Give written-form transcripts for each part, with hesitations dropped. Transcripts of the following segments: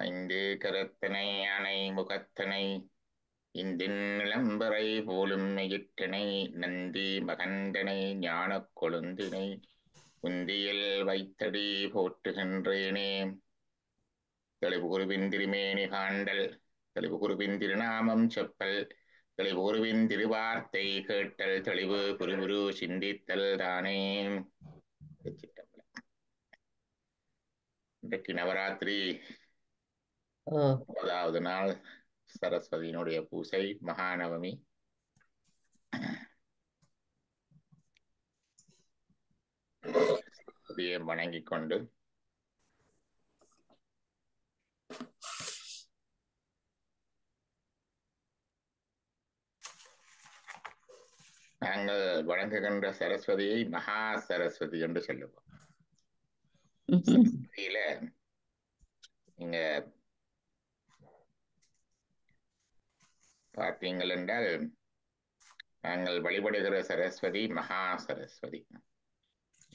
ஐந்து கரத்தனை யானை முகத்தனை இந்தின் இளம்பறை போலும் எயிற்றனை நந்தி மகந்தனை ஞானக் கொழுந்தினை உந்தியில் வைத்தடி போற்றுகின்றேனே. தெளிவு குருவின் திருமேனி காண்டல், தெளிவு குருவின் திருநாமம் செப்பல், தெளிவு குருவின் திருவார்த்தை கேட்டல், தெளிவு குரு சிந்தித்தல் தானே. இன்றைக்கு நவராத்திரி 9வது நாள், சரஸ்வதியினுடைய பூசை, மகாநவமி. சரஸ்வதியை வணங்கிக் கொண்டு நாங்கள் வணங்குகின்ற சரஸ்வதியை மகா சரஸ்வதி என்று சொல்லுவோம். சரஸ்வதியில நீங்க பார்த்தீங்கள் என்றால் நாங்கள் வழிபடுகிற சரஸ்வதி மகா சரஸ்வதி,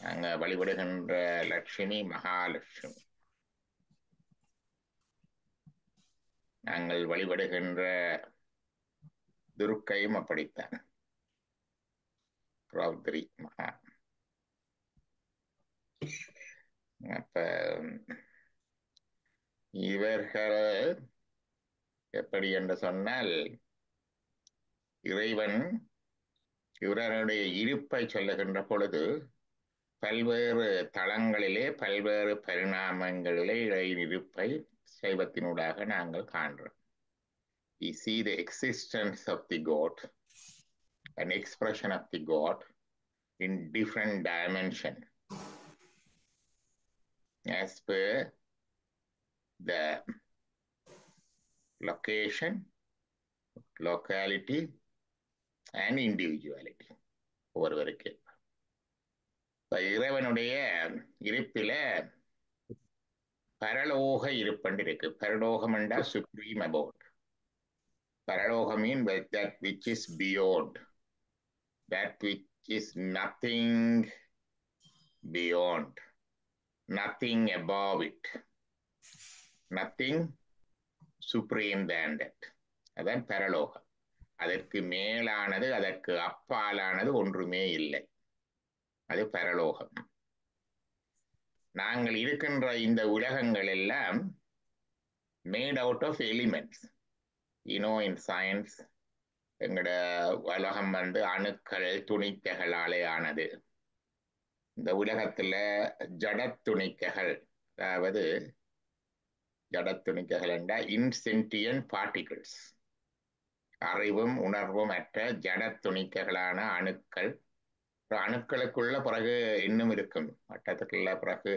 நாங்க வழிபடுகின்ற லட்சுமி மகாலட்சுமி, நாங்கள் வழிபடுகின்ற துர்க்கையும் அப்படித்தான், ரௌத்ரி மகா. அப்ப இவர்கள் எப்படி என்று சொன்னால், இறைவன் இவர்களுடைய இருப்பை சொல்லுகின்ற பொழுது பல்வேறு தளங்களிலே பல்வேறு பரிணாமங்களிலே இருப்பை சைவத்தினூடாக நாங்கள் காண்கிறோம். We see the existence of the God, an expression of the God in different dimension as per the location, locality and individuality. ஒவ்வொருவருக்கு இறைவனுடைய இருப்பில பரலோக இருப்பண்டு இருக்கு. பரலோகம் என்றால் சுப்ரீம் அபோட். பரலோகம் mean that which is beyond, that which is nothing beyond, nothing above it, nothing supreme than that. அதான் பரலோகம். அதற்கு மேலானது, அதற்கு அப்பாலானது ஒன்றுமே இல்லை. அது பரலோகம். நாங்கள் இருக்கின்ற இந்த உலகங்கள் எல்லாம் made out of elements. In science எங்களோட உலகம் அணுக்கள் துணிக்கைகளாலே ஆனது. இந்த உலகத்துல ஜடத்துணிக்கைகள், அதாவது ஜடத்துணிக்கைகள் என்றால் இன்சென்டியன் பார்ட்டிகிள்ஸ், அறிவும் உணர்வும் அற்ற ஜடத்துணிக்கைகளான அணுக்கள். அணுக்களுக்குள்ள பிறகு இன்னும் இருக்கும், வட்டத்துக்குள்ள பிறகு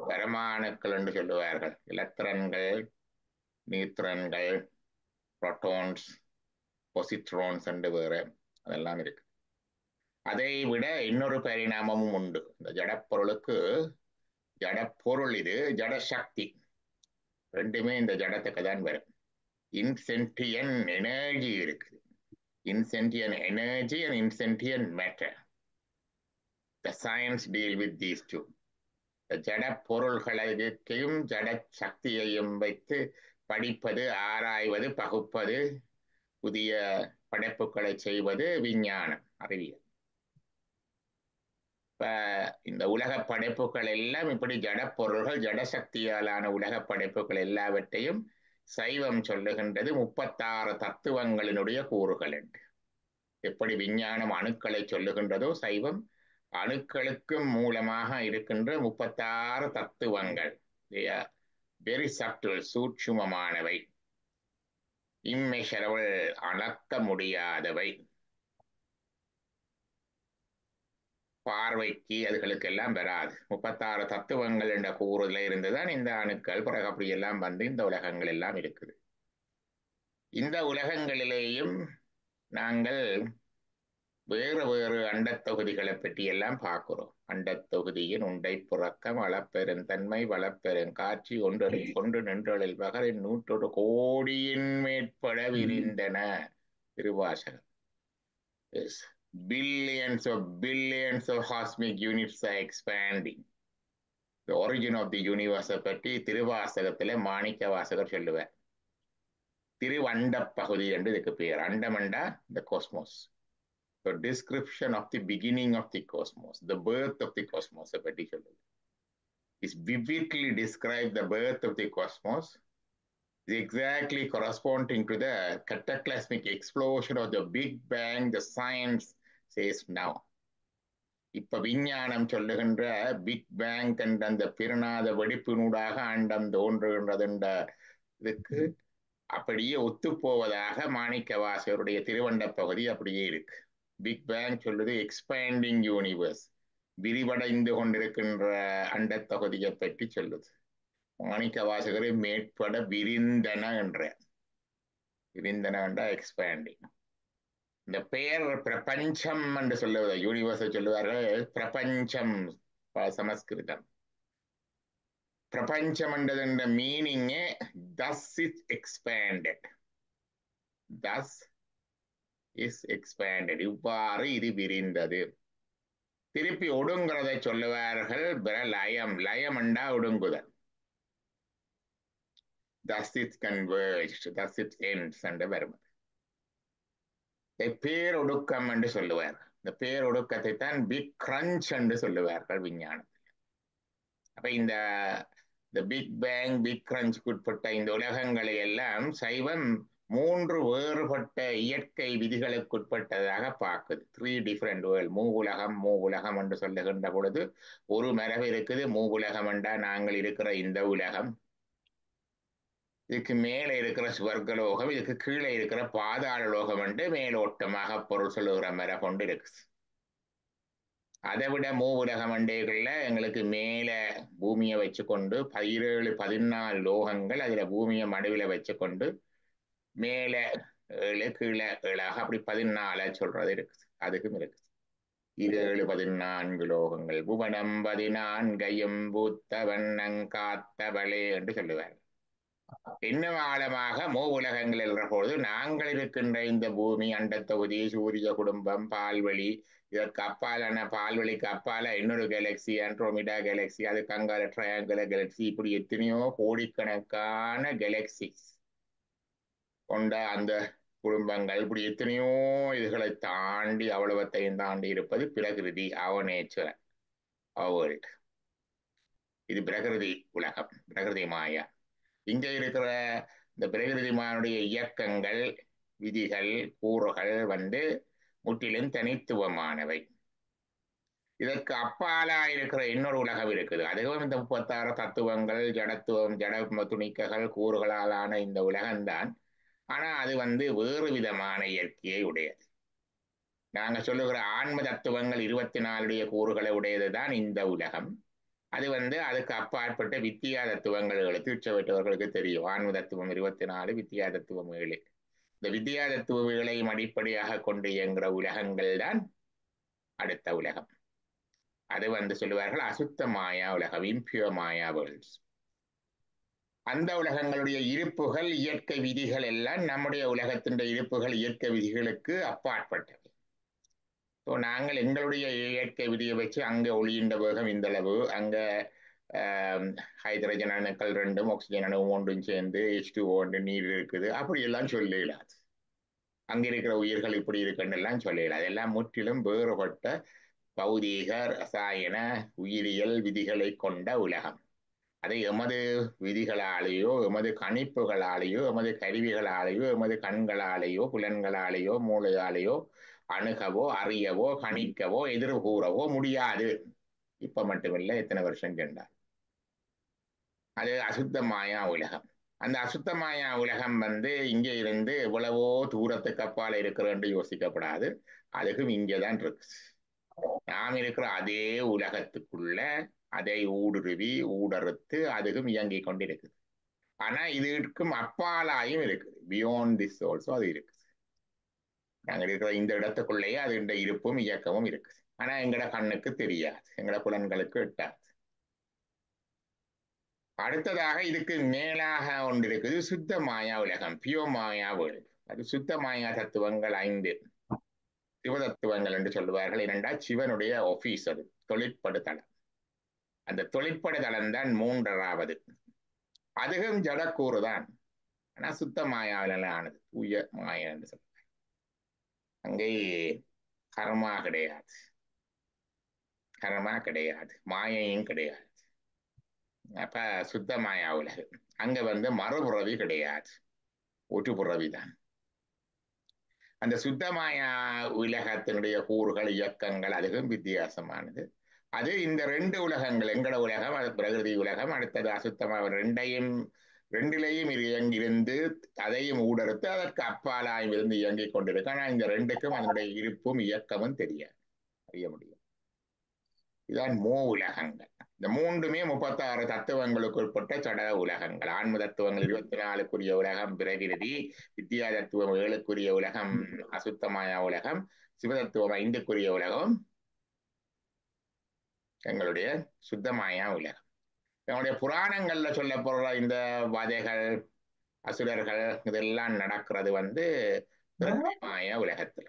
பரமாணுக்கள் என்று சொல்லுவார்கள். எலக்ட்ரான்கள், நியூட்ரான்கள், புரோட்டான்ஸ், பொசிட்ரான்ஸ் என்று வேறு அதெல்லாம் இருக்கு. அதை விட இன்னொரு பரிணாமமும் உண்டு. இந்த ஜடப்பொருளுக்கு, ஜடப்பொருள் இது, ஜடசக்தி ரெண்டுமே இந்த ஜடத்துக்கு தான் வரும். இன்சென்டியன் எனர்ஜி இருக்குது, insentient energy and insentient matter. The science deal with these two. ஜட பொருள்களையும் ஜட சக்தியையும் வைத்து படிப்பது, ஆராய்வது, பகுப்பது, புதிய படைப்புகளை செய்வது விஞ்ஞானம், அறிவியல். இப்ப இந்த உலக படைப்புகள் எல்லாம் இப்படி ஜட பொருள்கள், ஜடசக்தியாலான உலக படைப்புகள் எல்லாவற்றையும் சைவம் சொல்லுகின்றது 36 தத்துவங்களினுடைய கூறுகள் என்று. எப்படி விஞ்ஞானம் அணுக்களை சொல்லுகின்றதோ, சைவம் அணுக்களுக்கு மூலமாக இருக்கின்ற 36 தத்துவங்கள். வெரி சப்டில், சூட்சுமமானவை, இம்மெஷரபிள், அளக்க முடியாதவை, பார்வைக்கு அதுகளுக்கெல்லாம் வராது. 36 தத்துவங்கள் என்ற கூறுல இருந்துதான் இந்த அணுக்கள் பிறகு அப்படி எல்லாம் இந்த உலகங்கள் எல்லாம் இருக்குது. இந்த உலகங்களிலேயும் நாங்கள் வேறு வேறு அண்டத்தொகுதிகளை பற்றி எல்லாம் பார்க்கிறோம். அண்டத்தொகுதியின் உண்டை புறக்கம், அளப்பெருந்தன்மை, வளப்பெரும் காட்சி, ஒன்று நின்றலில் பகரின் 100 கோடியின் மேற்பட விரிந்தன. Thiruvasagam. Billions of cosmic units are expanding. Origin of the யூனிவர்ஸை பற்றி திருவாசகத்துல மாணிக்க வாசகர் சொல்லுவார். திருவண்ட பகுதி என்று இதுக்கு பேர். அண்டமண்டா the cosmos. So description of the beginning of the cosmos, the birth of the cosmos பற்றி சொல்லுது. Is vividly describe the birth of the cosmos, is exactly corresponding to the cataclysmic explosion of the Big Bang, the science says now. இப்ப விஞ்ஞானம் சொல்லுகின்ற big bang என்ற அந்த பெருநாத வெடிப்பினூடாக அண்டம் தோன்றுகின்றதுன்ற இதுக்கு அப்படியே ஒத்துப்போவதாக மாணிக்க வாசகருடைய திருவண்ட பகுதி அப்படியே இருக்கு. பிக் பேங் சொல்லுது எக்ஸ்பேண்டிங் யூனிவர்ஸ், விரிவடைந்து கொண்டிருக்கின்ற அண்ட தொகுதியை பற்றி சொல்லுது. மாணிக்க வாசகரை மேற்பட விரிந்தன என்ற, விரிந்தன என்ற எக்ஸ்பேண்டிங். இந்த பெயர் பிரபஞ்சம் என்று சொல்லுவது, யூனிவர்ஸை சொல்லுவார்கள் பிரபஞ்சம், சமஸ்கிருதம். பிரபஞ்சம் என்றது மீனிங்கே thus is expanded, thus is expanded, இவ்வாறு இது விரிந்தது. திருப்பி ஒடுங்குறதை சொல்லுவார்கள் லயம், லயம் என்றா ஒடுங்குதல். thus it converged, thus it ends என்று வருவது. பேரொடுக்கம் என்று சொல்லுவார். இந்த பேரொடுக்கத்தை தான் பிக் கிரன்ச் என்று சொல்லுவார்கள் விஞ்ஞானத்தில். அப்ப இந்த பிக் பேங், பிக் கிரன்ச்சுக்கு உட்பட்ட இந்த உலகங்களை எல்லாம் சைவம் 3 வேறுபட்ட இயற்கை விதிகளுக்கு உட்பட்டதாக பார்க்குது. 3 டிஃபரெண்ட் வேர்ல்ட். மூவுலகம் என்று சொல்லுகின்ற பொழுது ஒரு மரபு இருக்குது. மூவுலகம் என்றா நாங்கள் இருக்கிற இந்த உலகம், இதுக்கு மேலே இருக்கிற சுவர்கலோகம், இதுக்கு கீழே இருக்கிற பாதாள லோகம் என்று மேலோட்டமாக பொருள் சொல்லுகிற மரபு கொண்டு இருக்கு. அதை விட மூவுலகம் அண்டைகள்ல எங்களுக்கு மேல பூமியை வச்சுக்கொண்டு 17-14 லோகங்கள், அதுல பூமியை மடுவில வச்சுக்கொண்டு மேல 7 கீழே 7 அப்படி 14 சொல்றது இருக்குது. அதுக்கும் இருக்குது. 17-14 லோகங்கள். புவனம் 14 பூத்த வண்ணங்காத்தவளே என்று சொல்லுவார். இன்னும் ஆழமாக மூவுலகங்கள் என்ற பொழுது நாங்கள் இருக்கின்ற இந்த பூமி, அண்டத்தொகுதி, சூரிய குடும்பம், பால்வெளி, இதற்கு அப்பாலான பால்வெளிக்கு அப்பால இன்னொரு கேலக்சி ஆண்ட்ரோமிடா கேலக்சி, அதுக்கு அங்கால ட்ரையாங்குலர் கேலக்சி, இப்படி எத்தனையோ கோடிக்கணக்கான கேலக்சிஸ் கொண்ட அந்த குடும்பங்கள், இப்படி எத்தனையோ இதுகளை தாண்டி அவ்வளவத்தையும் தாண்டி இருப்பது பிரகிருதி, அவர் நேச்சர், அவர். இது பிரகிருதி உலகம், பிரகிருதி மாயா. இங்க இருக்கிற இந்த பிரகிருதி மானுடைய இயக்கங்கள், விதிகள், கூறுகள் முற்றிலும் தனித்துவமானவை. இதற்கு அப்பாலா இருக்கிற இன்னொரு உலகம் இருக்குது. அதுவும் இந்த 36 தத்துவங்கள், ஜடத்துவம், ஜட துணிக்கைகள், கூறுகளாலான இந்த உலகம்தான். ஆனா அது வேறு விதமான இயற்கையை உடையது. நாங்க சொல்லுகிற ஆன்ம தத்துவங்கள் 24 கூறுகளை உடையதுதான் இந்த உலகம். அது அதுக்கு அப்பாற்பட்ட வித்தியா தத்துவங்கள் தீட்சை பெற்றவர்களுக்கு தெரியும். ஆன்ம தத்துவம் 24, வித்தியா தத்துவம் 7. இந்த வித்தியா தத்துவ 7ஐயும் அடிப்படையாக கொண்டு இயங்குகிற உலகங்கள் தான் அடுத்த உலகம். அது சொல்லுவார்கள் அசுத்த மாயா உலகம், இம்பியூர் மாயா வேர்ல்ட்ஸ். அந்த உலகங்களுடைய இருப்புகள், இயற்கை விதிகள் எல்லாம் நம்முடைய உலகத்தின் இருப்புகள், இயற்கை விதிகளுக்கு அப்பாற்பட்டவை. நாங்கள் எங்களுடைய இயற்கை விதியை வச்சு அங்க ஒளியின் வேகம் இந்த அளவு, அங்க ஹைட்ரஜன் அணுக்கள் 2, ஆக்சிஜன் அணு 3 சேர்ந்து H2O நீர் இருக்குது, அப்படி எல்லாம் சொல்லலாது. அங்க இருக்கிற உயிர்கள் இப்படி இருக்குன்னு சொல்லலாம். அதெல்லாம் முற்றிலும் வேறுபட்ட பௌதீக, ரசாயன, உயிரியல் விதிகளை கொண்ட உலகம். அதை எமது விதிகளாலேயோ, எமது கணிப்புகளாலேயோ, எமது கருவிகளாலேயோ, எமது கண்களாலேயோ, புலன்களாலேயோ, மூளையாலேயோ அணுகவோ, அறியவோ, கணிக்கவோ, எதிர்கூறவோ முடியாது. இப்ப மட்டுமில்லை, எத்தனை வருஷம் சென்றார். அது அசுத்த மாயா உலகம். அந்த அசுத்த மாயா உலகம் இங்க இருந்து எவ்வளவோ தூரத்துக்கு அப்பால இருக்கிறன்னு யோசிக்கப்படாது. அதுக்கும் இங்கேதான் இருக்கு. நாம் இருக்கிற அதே உலகத்துக்குள்ள அதை ஊடுருவி ஊடறுத்து அதுக்கும் இயங்கிக் கொண்டிருக்குது. ஆனா இதுக்கும் அப்பாலாயும் இருக்குது. பியாண்ட் திஸ் ஆல்சோ அது இருக்குது. நாங்க இருக்கிற இந்த இடத்துக்குள்ளேயே அது இந்த இருப்பும் இயக்கமும் இருக்குது. ஆனா எங்கட கண்ணுக்கு தெரியாது, எங்கட புலன்களுக்கு எட்டாது. அடுத்ததாக இதுக்கு மேலாக ஒன்று இருக்குது, சுத்த மாயா உலகம், பியோ மாயா வேர்ல்ட். அது சுத்த மாயா தத்துவங்கள் 5 சிவ தத்துவங்கள் என்று சொல்லுவார்கள். இரண்டா சிவனுடைய ஆபீஸ், அது தொழிற்படுத்தலாம். அந்த தொழிற்பட தளம் தான் மூன்றாவது. அதுவும் ஜடக்கூறு தான். ஆனா சுத்த மாயாவில ஆனது, தூய மாயா என்று சொல்ல. அங்கே கர்மா கிடையாது, கர்மா கிடையாது, மாயையும் கிடையாது. அப்ப சுத்த மாயா உலகு. அங்க மறுபுறவி கிடையாது, ஒரு புறவி தான். அந்த சுத்தமாயா உலகத்தினுடைய கூறுகள், இயக்கங்கள் அதுவும் வித்தியாசமானது. அது இந்த ரெண்டு உலகங்கள், எங்கட உலகம், அது பிரகிருதி உலகம், அடுத்தது அசுத்தமாக ரெண்டிலையும் இயங்கிருந்து அதையும் ஊடறுத்து அதற்கு அப்பாலாயும் இருந்து இயங்கிக் கொண்டிருக்கு. ஆனா இந்த ரெண்டுக்கும் அதனுடைய இருப்பும் இயக்கமும் தெரியாது, அறிய முடியும். இதுதான் உலகங்கள். இந்த மூன்றுமே 36 தத்துவங்களுக்கு உட்பட்ட சட உலகங்கள். ஆன்ம தத்துவங்கள் 24க்குரிய உலகம் பிரகிருதி, வித்யா தத்துவம் 7க்குரிய உலகம் அசுத்தமாயா உலகம், சிவதத்துவம் 5க்குரிய உலகம் எங்களுடைய சுத்தமாயா உலகம். எங்களுடைய புராணங்கள்ல சொல்லப்படுற இந்த வதைகள், அசுரர்கள் இதெல்லாம் நடக்கிறது பிரகிருதி மாயா உலகத்துல,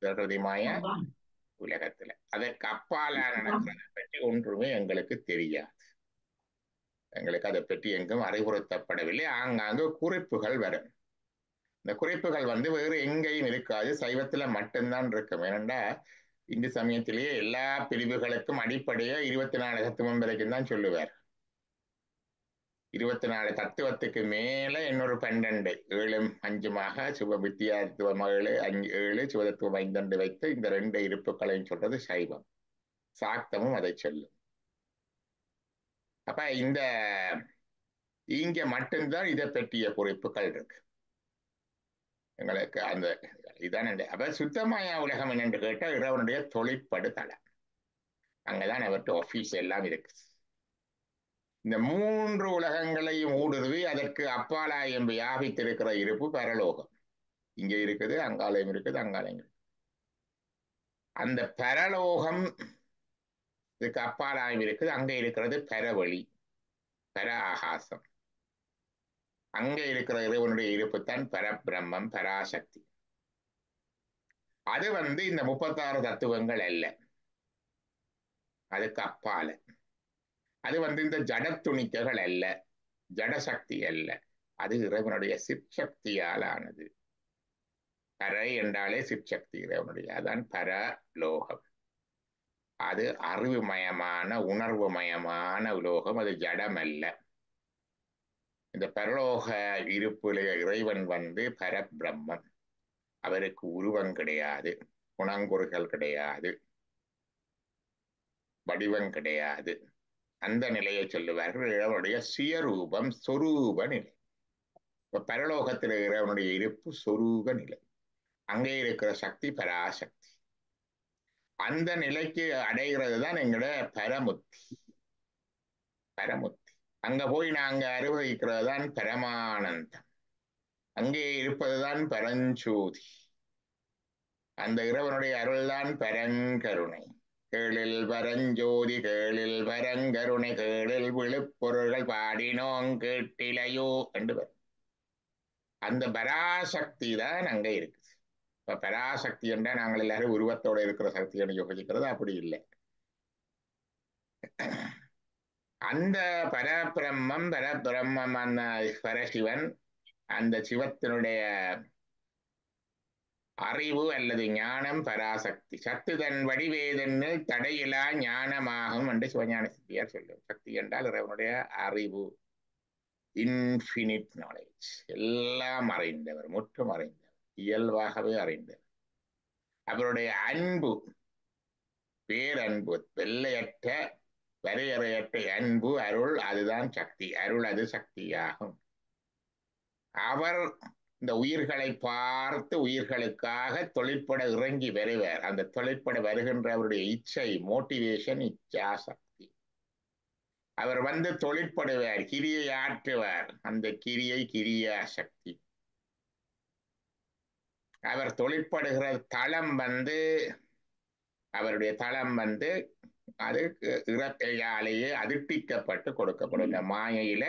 பிரகிருதி மாயா உலகத்துல. அதற்கு அப்பால நடக்கிறத பற்றி ஒன்றுமே எங்களுக்கு தெரியாது. எங்களுக்கு அதை பற்றி எங்கும் அறிவுறுத்தப்படவில்லை. ஆங்காங்கு குறிப்புகள் வரும். இந்த குறிப்புகள் வேறு எங்கேயும் இருக்காது, சைவத்துல மட்டும்தான் இருக்கும். ஏனென்றா இந்து சமயத்திலேயே எல்லா பிரிவுகளுக்கும் அடிப்படையே 24 தத்துவம் வரைக்கும் தான் சொல்லுவார். 24 தத்துவத்துக்கு மேல இன்னொரு 12, 7 5மாக சிவ வித்தியா தத்துவம் 7 7 சிவதத்துவம் 5 வைத்து இந்த 2 இருப்புகளையும் சொல்றது சைவம். சாக்தமும் அதை சொல்லும். அப்ப இங்க மட்டும்தான் இதை பற்றிய குறிப்புகள் இருக்கு எங்களுக்கு. அந்த இதான் அப்ப சுத்தமாயா உலகம் என்னென்று கேட்டால் இறைவனுடைய தொழிற்படு தளம். அங்கதான் அவர்கிட்ட ஆபீஸ் எல்லாம் இருக்கு. இந்த 3 உலகங்களையும் ஊடுருவி அதற்கு அப்பாலாயம் வியாபித்திருக்கிற இருப்பு பரலோகம். இங்க இருக்குது, அங்காலயம் இருக்குது, அங்காலயம் இருக்குது. அந்த பரலோகம் இதுக்கு அப்பாலாயம் இருக்குது. அங்க இருக்கிறது பரவழி, பர ஆகாசம். அங்க இருக்கிற இறைவனுடைய இருப்பு தான் பரபிரம்மம், பராசக்தி. அது இந்த 36 தத்துவங்கள் அல்ல, அதுக்கு அப்பால. அது இந்த ஜட துணிக்கைகள் அல்ல, ஜடசக்தி அல்ல, அது இறைவனுடைய சிற்சக்தியால் ஆனது. பரை என்றாலே சிற்சக்தி இறைவனுடைய, அதான் பரலோகம். அது அறிவுமயமான உணர்வுமயமான உலோகம், அது ஜடம் அல்ல. இந்த பரலோக இருப்புல இறைவன் பரபிரம்மன். அவருக்கு உருவம் கிடையாது, குணங்குறுகள் கிடையாது, வடிவம் கிடையாது. அந்த நிலையை சொல்லுவார்கள் இறைவனுடைய சுயரூபம், சொரூப நிலை. இப்ப பரலோகத்தில் இறைவனுடைய இருப்பு சொரூப நிலை. அங்கே இருக்கிற சக்தி பராசக்தி. அந்த நிலைக்கு அடைகிறது தான் எங்களோட பரமுத்தி. பரமுத்தி அங்க போய் நாங்க அனுபவிக்கிறது தான் பரமானந்தம். அங்கே இருப்பதுதான் பரஞ்சோதி. அந்த இறைவனுடைய அருள்தான் பரங்கருணை. கேளில் பரஞ்சோதி கேளில் பரங்கருணை கேளில் விழுப்பொருள்கள் பாடினோங் கேட்டிலையோ என்று வரும். அந்த பராசக்தி தான் அங்க இருக்கு. இப்ப பராசக்தி என்றா நாங்கள் எல்லாரும் உருவத்தோட இருக்கிற சக்தியை யோசிக்கிறது அப்படி இல்லை. அந்த பரபிரம்மம் அந்த பரசிவன், அந்த சிவத்தினுடைய அறிவு அல்லது ஞானம் பராசக்தி. சத்து தன் வடிவேதனில் தடையிலா ஞானமாகும் என்று சிவஞான சித்தியார் சொல்லும். சக்தி என்றால் இறைவனுடைய அறிவு, இன்ஃபினிட் நாலேஜ். எல்லாம் அறிந்தவர், முற்றும் அறிந்தவர், இயல்பாகவே அறிந்தவர். அவருடைய அன்பு, பேரன்பு, வெள்ளையற்ற வரையறையற்ற அன்பு, அருள், அதுதான் சக்தி. அருள் அது சக்தியாகும். அவர் இந்த உயிர்களை பார்த்து உயிர்களுக்காக தொழிற்பட இறங்கி வருவார். அந்த தொழிற்பட வருகின்ற அவருடைய இச்சை, மோட்டிவேஷன், இச்சா சக்தி. அவர் தொழிற்படுவார், கிரியை ஆற்றுவார். அந்த கிரியை கிரியா சக்தி. அவர் தொழிற்படுகிற தளம் அவருடைய தளம் அது இறக்கையாலேயே அதிர்ப்பிக்கப்பட்டு கொடுக்கப்படும். இந்த மாயையில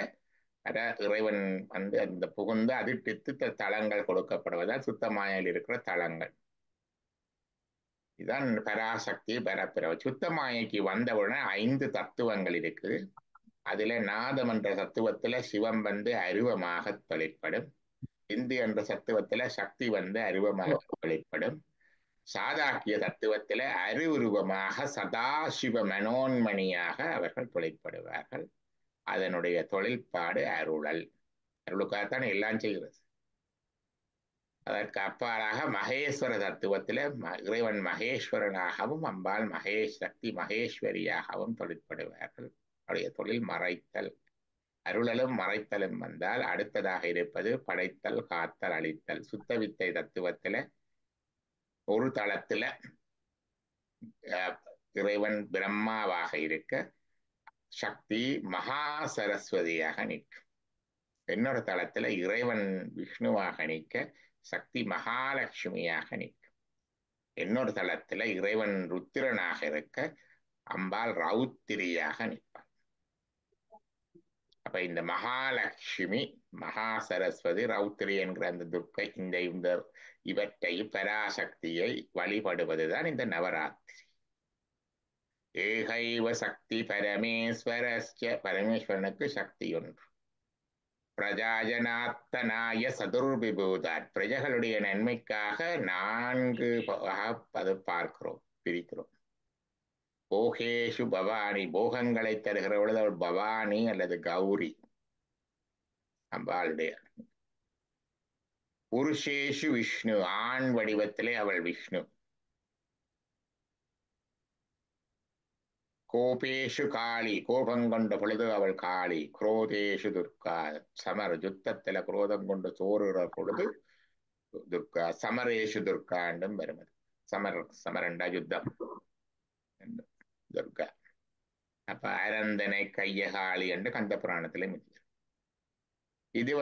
இறைவன் அந்த புகுந்து அதிர்ப்பித்து தளங்கள் கொடுக்கப்படுவதால் சுத்த மாயையில் இருக்கிற தளங்கள். இதுதான் பராசக்தி பரப்பிரவ. சுத்தமாயைக்கு வந்தவுடனே 5 தத்துவங்கள் இருக்குது. அதுல நாதம் என்ற தத்துவத்துல சிவம் வந்து அருவமாக தொழிற்படும். இந்து என்ற தத்துவத்துல சக்தி வந்து அருவமாக தொழிற்படும். சாதாக்கிய தத்துவத்துல அருவுருவமாக சதாசிவ மனோன்மணியாக அவர்கள் தொழிற்படுவார்கள். அதனுடைய தொழிற்பாடு அருளல். அருளுக்காகத்தான் எல்லாம் செய்கிறது. அதற்கு அப்பாலாக மகேஸ்வர தத்துவத்தில இறைவன் மகேஸ்வரனாகவும் அம்பாள் சக்தி மகேஸ்வரியாகவும் தொழிற்படுவார்கள். அவருடைய தொழில் மறைத்தல். அருளலும் மறைத்தலும் வந்தால் அடுத்ததாக இருப்பது படைத்தல், காத்தல், அழித்தல். சுத்த வித்தை தத்துவத்தில ஒரு தளத்துல இறைவன் பிரம்மாவாக இருக்க சக்தி மகா சரஸ்வதியாக நிற்கும். இன்னொரு தளத்துல இறைவன் விஷ்ணுவாக நிற்க சக்தி மகாலட்சுமியாக நிற்கும். இன்னொரு தளத்துல இறைவன் ருத்திரனாக இருக்க அம்பாள் ரௌத்திரியாக நிற்பாள். அப்ப இந்த மகாலட்சுமி, மகா சரஸ்வதி, ரௌத்திரி என்கிற அந்த துர்க்கை இந்த இவற்றை பராசக்தியை வழிபடுவதுதான் இந்த நவராத்திரி. ஏகைவ சக்தி பரமேஸ்வரஸ்ய, பரமேஸ்வரனுக்கு சக்தி ஒன்று. பிரஜாஜனாத்தனாய சதுர்விபூதாத், பிரஜைகளுடைய நன்மைக்காக 4 அது பார்க்கிறோம், பிரிக்கிறோம். போகேஷு பவானி, போகங்களை தருகிறவளது அவள் பவானி அல்லது கௌரி அம்பாளுடைய. புருஷேஷு விஷ்ணு, ஆண் வடிவத்திலே அவள் விஷ்ணு. கோபேஷு காளி, கோபம் கொண்ட பொழுது அவள் காளி. குரோதேஷு துர்கா, சமர் யுத்தத்துல குரோதம் கொண்டு சோறுற பொழுது துர்கா. சமரேஷு துர்கா என்றும் வருவது. சமரண்டா யுத்தம் துர்கா. அப்ப அரந்தனை கையகாளி என்று கந்த புராணத்திலும் இருக்கு. இது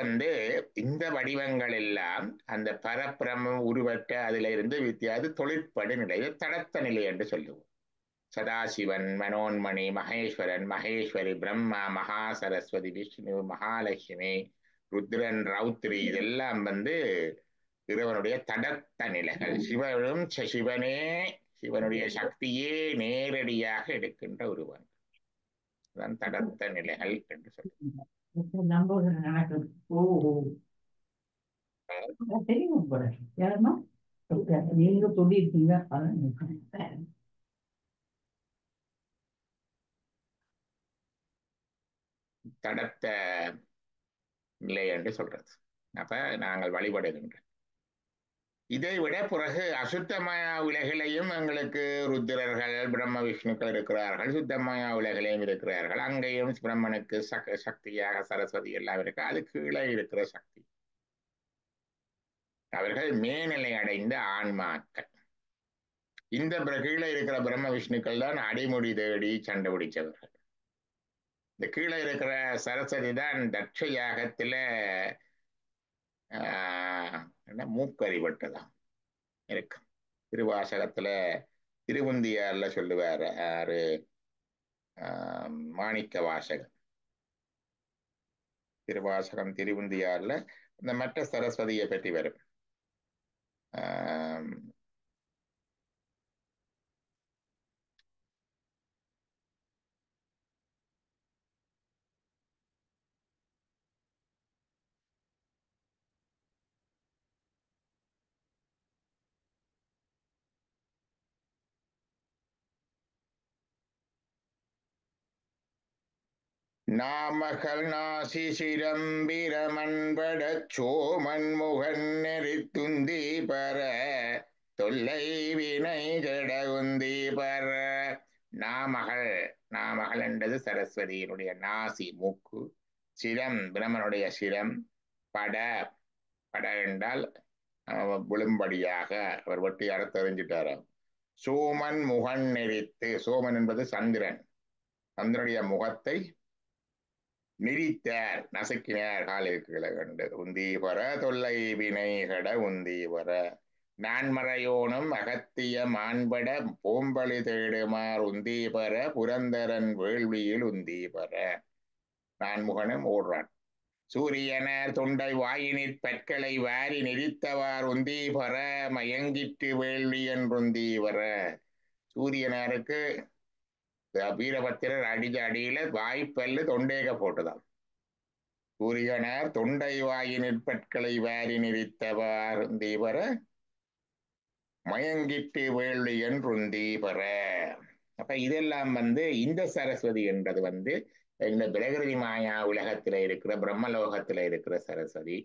இந்த வடிவங்கள் எல்லாம் அந்த பரப்பிரம உருவற்ற அதுல இருந்து வித்தியாது தொழிற்படு நிலை, தடத்த நிலை என்று சொல்லுவோம். சதாசிவன், மனோன்மணி, மகேஸ்வரன், மகேஸ்வரி, பிரம்மா, மகா சரஸ்வதி, விஷ்ணு, மகாலட்சுமி, ருத்ரன், ரௌத்ரி, இதெல்லாம் இறைவனுடைய தடத்த நிலைகள். சிவனும் சிவனே, சிவனுடைய சக்தியே நேரடியாக எடுக்கின்ற உருவம். அதான் தடத்த நிலைகள் என்று சொல்லுவோம். தெரியும் போல யாருன்னா நீங்க சொல்லியிருக்கீங்க. தடத்த நிலை என்று சொல்றது. அப்ப நாங்கள் வழிபடுகின்ற இதை விட பிறகு அசுத்தமய உலகிலையும் எங்களுக்கு ருத்திரர்கள், பிரம்ம விஷ்ணுக்கள் இருக்கிறார்கள். சுத்தமய உலகிலையும் இருக்கிறார்கள். அங்கேயும் பிரம்மனுக்கு சக்தியாக சரஸ்வதி எல்லாம் இருக்கு. அது கீழே இருக்கிற சக்தி. அவர்கள் மேல்நிலை அடைந்த ஆன்மாக்கள். இந்த கீழே இருக்கிற பிரம்ம விஷ்ணுக்கள் தான் அடிமுடி தேடி சண்டை பிடிச்சவர்கள். இந்த கீழே இருக்கிற சரஸ்வதி தான் தட்ச யாகத்துல மூக்கறிபட்டதான் இருக்கு. திருவாசகத்துல திருவுந்தியார்ல சொல்லுவார் ஆறு மாணிக்க வாசகம். திருவாசகம் திருவுந்தியார்ல இந்த மற்ற சரஸ்வதியை பற்றி வரும். நாமகள் நாசி சிரம்பிரமன்பட சோமன்முகன் நெறித்துந்தி பர தொல்லை வினை ஜடகுந்தி பர. நாமகள், நாமகள் என்றது சரஸ்வதியினுடைய நாசி மூக்கு. சிரம் பிரமனுடைய சிரம். பட, பட என்றால் விழும்படியாக அவர் வெட்டி அறுத்தறிஞ்சிட்டார். சோமன் முகன் நெறித்து, சோமன் என்பது சந்திரன். சந்திரனுடைய முகத்தை நெறித்தார், நசுக்கினார் காலிற்குகளை கண்டு. உந்தீபர தொல்லை வினை கட உந்தீபர. நான்மறையோனும் அகத்திய மாண்பட போம்பளி தேடுமார் உந்தீபர புரந்தரன் வேள்வியில் உந்தீபர. நான்முகனும் ஓடுறான். சூரியனர் தொண்டை வாயினிற் பற்களை வாரி நெறித்தவார் உந்தி பெற மயங்கிட்டு வேள்வி என்றுந்தி வர. சூரியனருக்கு வீரபத்திரர் அடிச்ச அடியில வாய்ப்பல்லு தொண்டேக போட்டுதான். சூரியனர் தொண்டை வாயினிற் பற்களை வாரி நெறித்தவார் உந்தி பெற மயங்கிட்டு வேள்வி என்றுந்தி பெற. அப்ப இதெல்லாம் இந்த சரஸ்வதி என்றது இந்த பிரகிருதி மாயா உலகத்துல இருக்கிற பிரம்மலோகத்துல இருக்கிற சரஸ்வதி.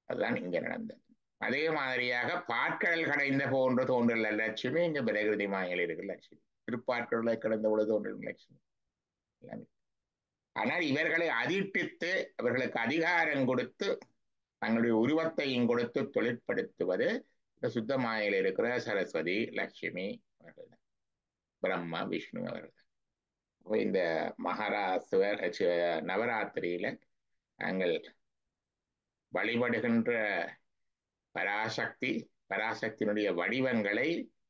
அதுதான் இங்க நடந்தது. அதே மாதிரியாக பாற்கடல் கடைந்த போன்ற தோன்றல் லட்சுமி இங்க பிரகிருதி மாயில் இருக்கிற லட்சுமி. திருப்பாற்கடலை கடந்த பொழுது தோன்றும் லட்சுமி. ஆனால் இவர்களை அதிர்ப்பித்து அவர்களுக்கு அதிகாரம் கொடுத்து தங்களுடைய உருவத்தையும் கொடுத்து தொழிற்படுத்துவது இந்த சுத்த மாயில் இருக்கிற சரஸ்வதி லட்சுமி அவர்கள், பிரம்மா விஷ்ணு அவர்கள். இந்த மகாராஷ்டிர நவராத்திரியில நாங்கள் வழிபடுகின்ற பராசக்தியினுடைய வடிவங்களை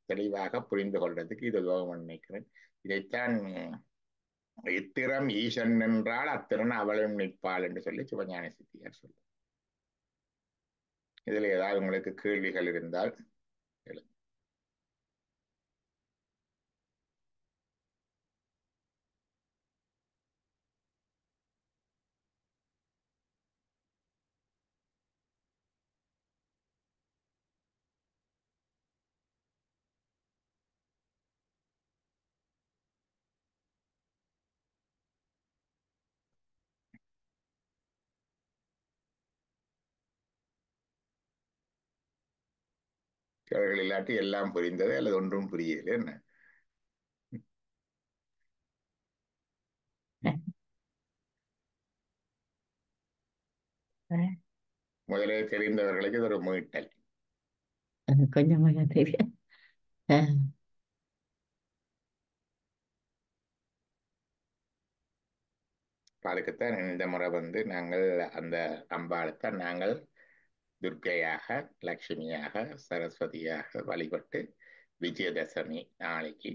தெளிவாக புரிந்து கொள்றதுக்கு இது உதவும் நினைக்கிறேன். இதைத்தான் இத்திரம் ஈசன் என்றால் அத்திறன் அவளும் நிற்பாள் என்று சொல்லி சிவஞான சித்தியார் சொல்ல. இதுல ஏதாவது உங்களுக்கு கேள்விகள் இருந்தால் எழுங்க. அவர்கள் இல்லாட்டி எல்லாம் புரிந்தது அல்லது ஒன்றும் புரியல. என்ன முதலே தெரிந்தவர்களுக்கு இது ஒரு மீட்டல். கொஞ்சம் கொஞ்சம் தெரியும். அதுக்குத்தான் இந்த முறை நாங்கள் அந்த அம்பாளைத்தான் நாங்கள் துர்க்கையாக, லட்சுமியாக, சரஸ்வதியாக வழிபட்டு விஜயதசமி நாளைக்கு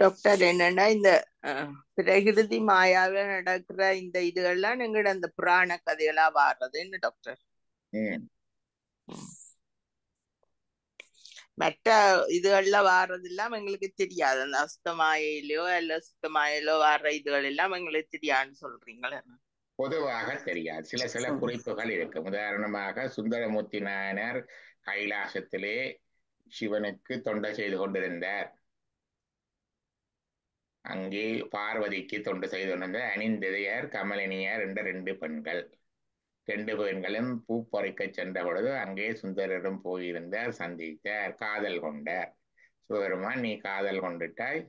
டாக்டர் என்னன்னா இந்த பிரகிருதி மாயாவில நடக்கிற இந்த இதுகள்லாம் எங்கட அந்த புராண கதைகளா வாடுறது என்ன டாக்டர்? மற்ற இதுகள்ல வாடுறது எல்லாம் எங்களுக்கு தெரியாது. அந்த அஸ்தமாயிலோ அல்ல சுத்தமாயிலோ வாடுற இதுகள் எல்லாம் எங்களுக்கு தெரியாதுன்னு சொல்றீங்களா? பொதுவாக தெரியாது. சில குறிப்புகள் இருக்கு. உதாரணமாக சுந்தரமூர்த்தி நாயனர் கைலாசத்திலே சிவனுக்கு தொண்டை செய்து கொண்டிருந்தார். அங்கே பார்வதிக்கு தொண்டு செய்து கொண்டிருந்தார். அணிந்திதையர் கமலினியர் என்ற 2 பெண்கள். 2 பெண்களும் பூ பறிக்க சென்ற பொழுது அங்கே சுந்தரரும் போயிருந்தார், சந்தித்தார், காதல் கொண்டார். சிவபெருமான் நீ காதல் கொண்டுட்டாய்,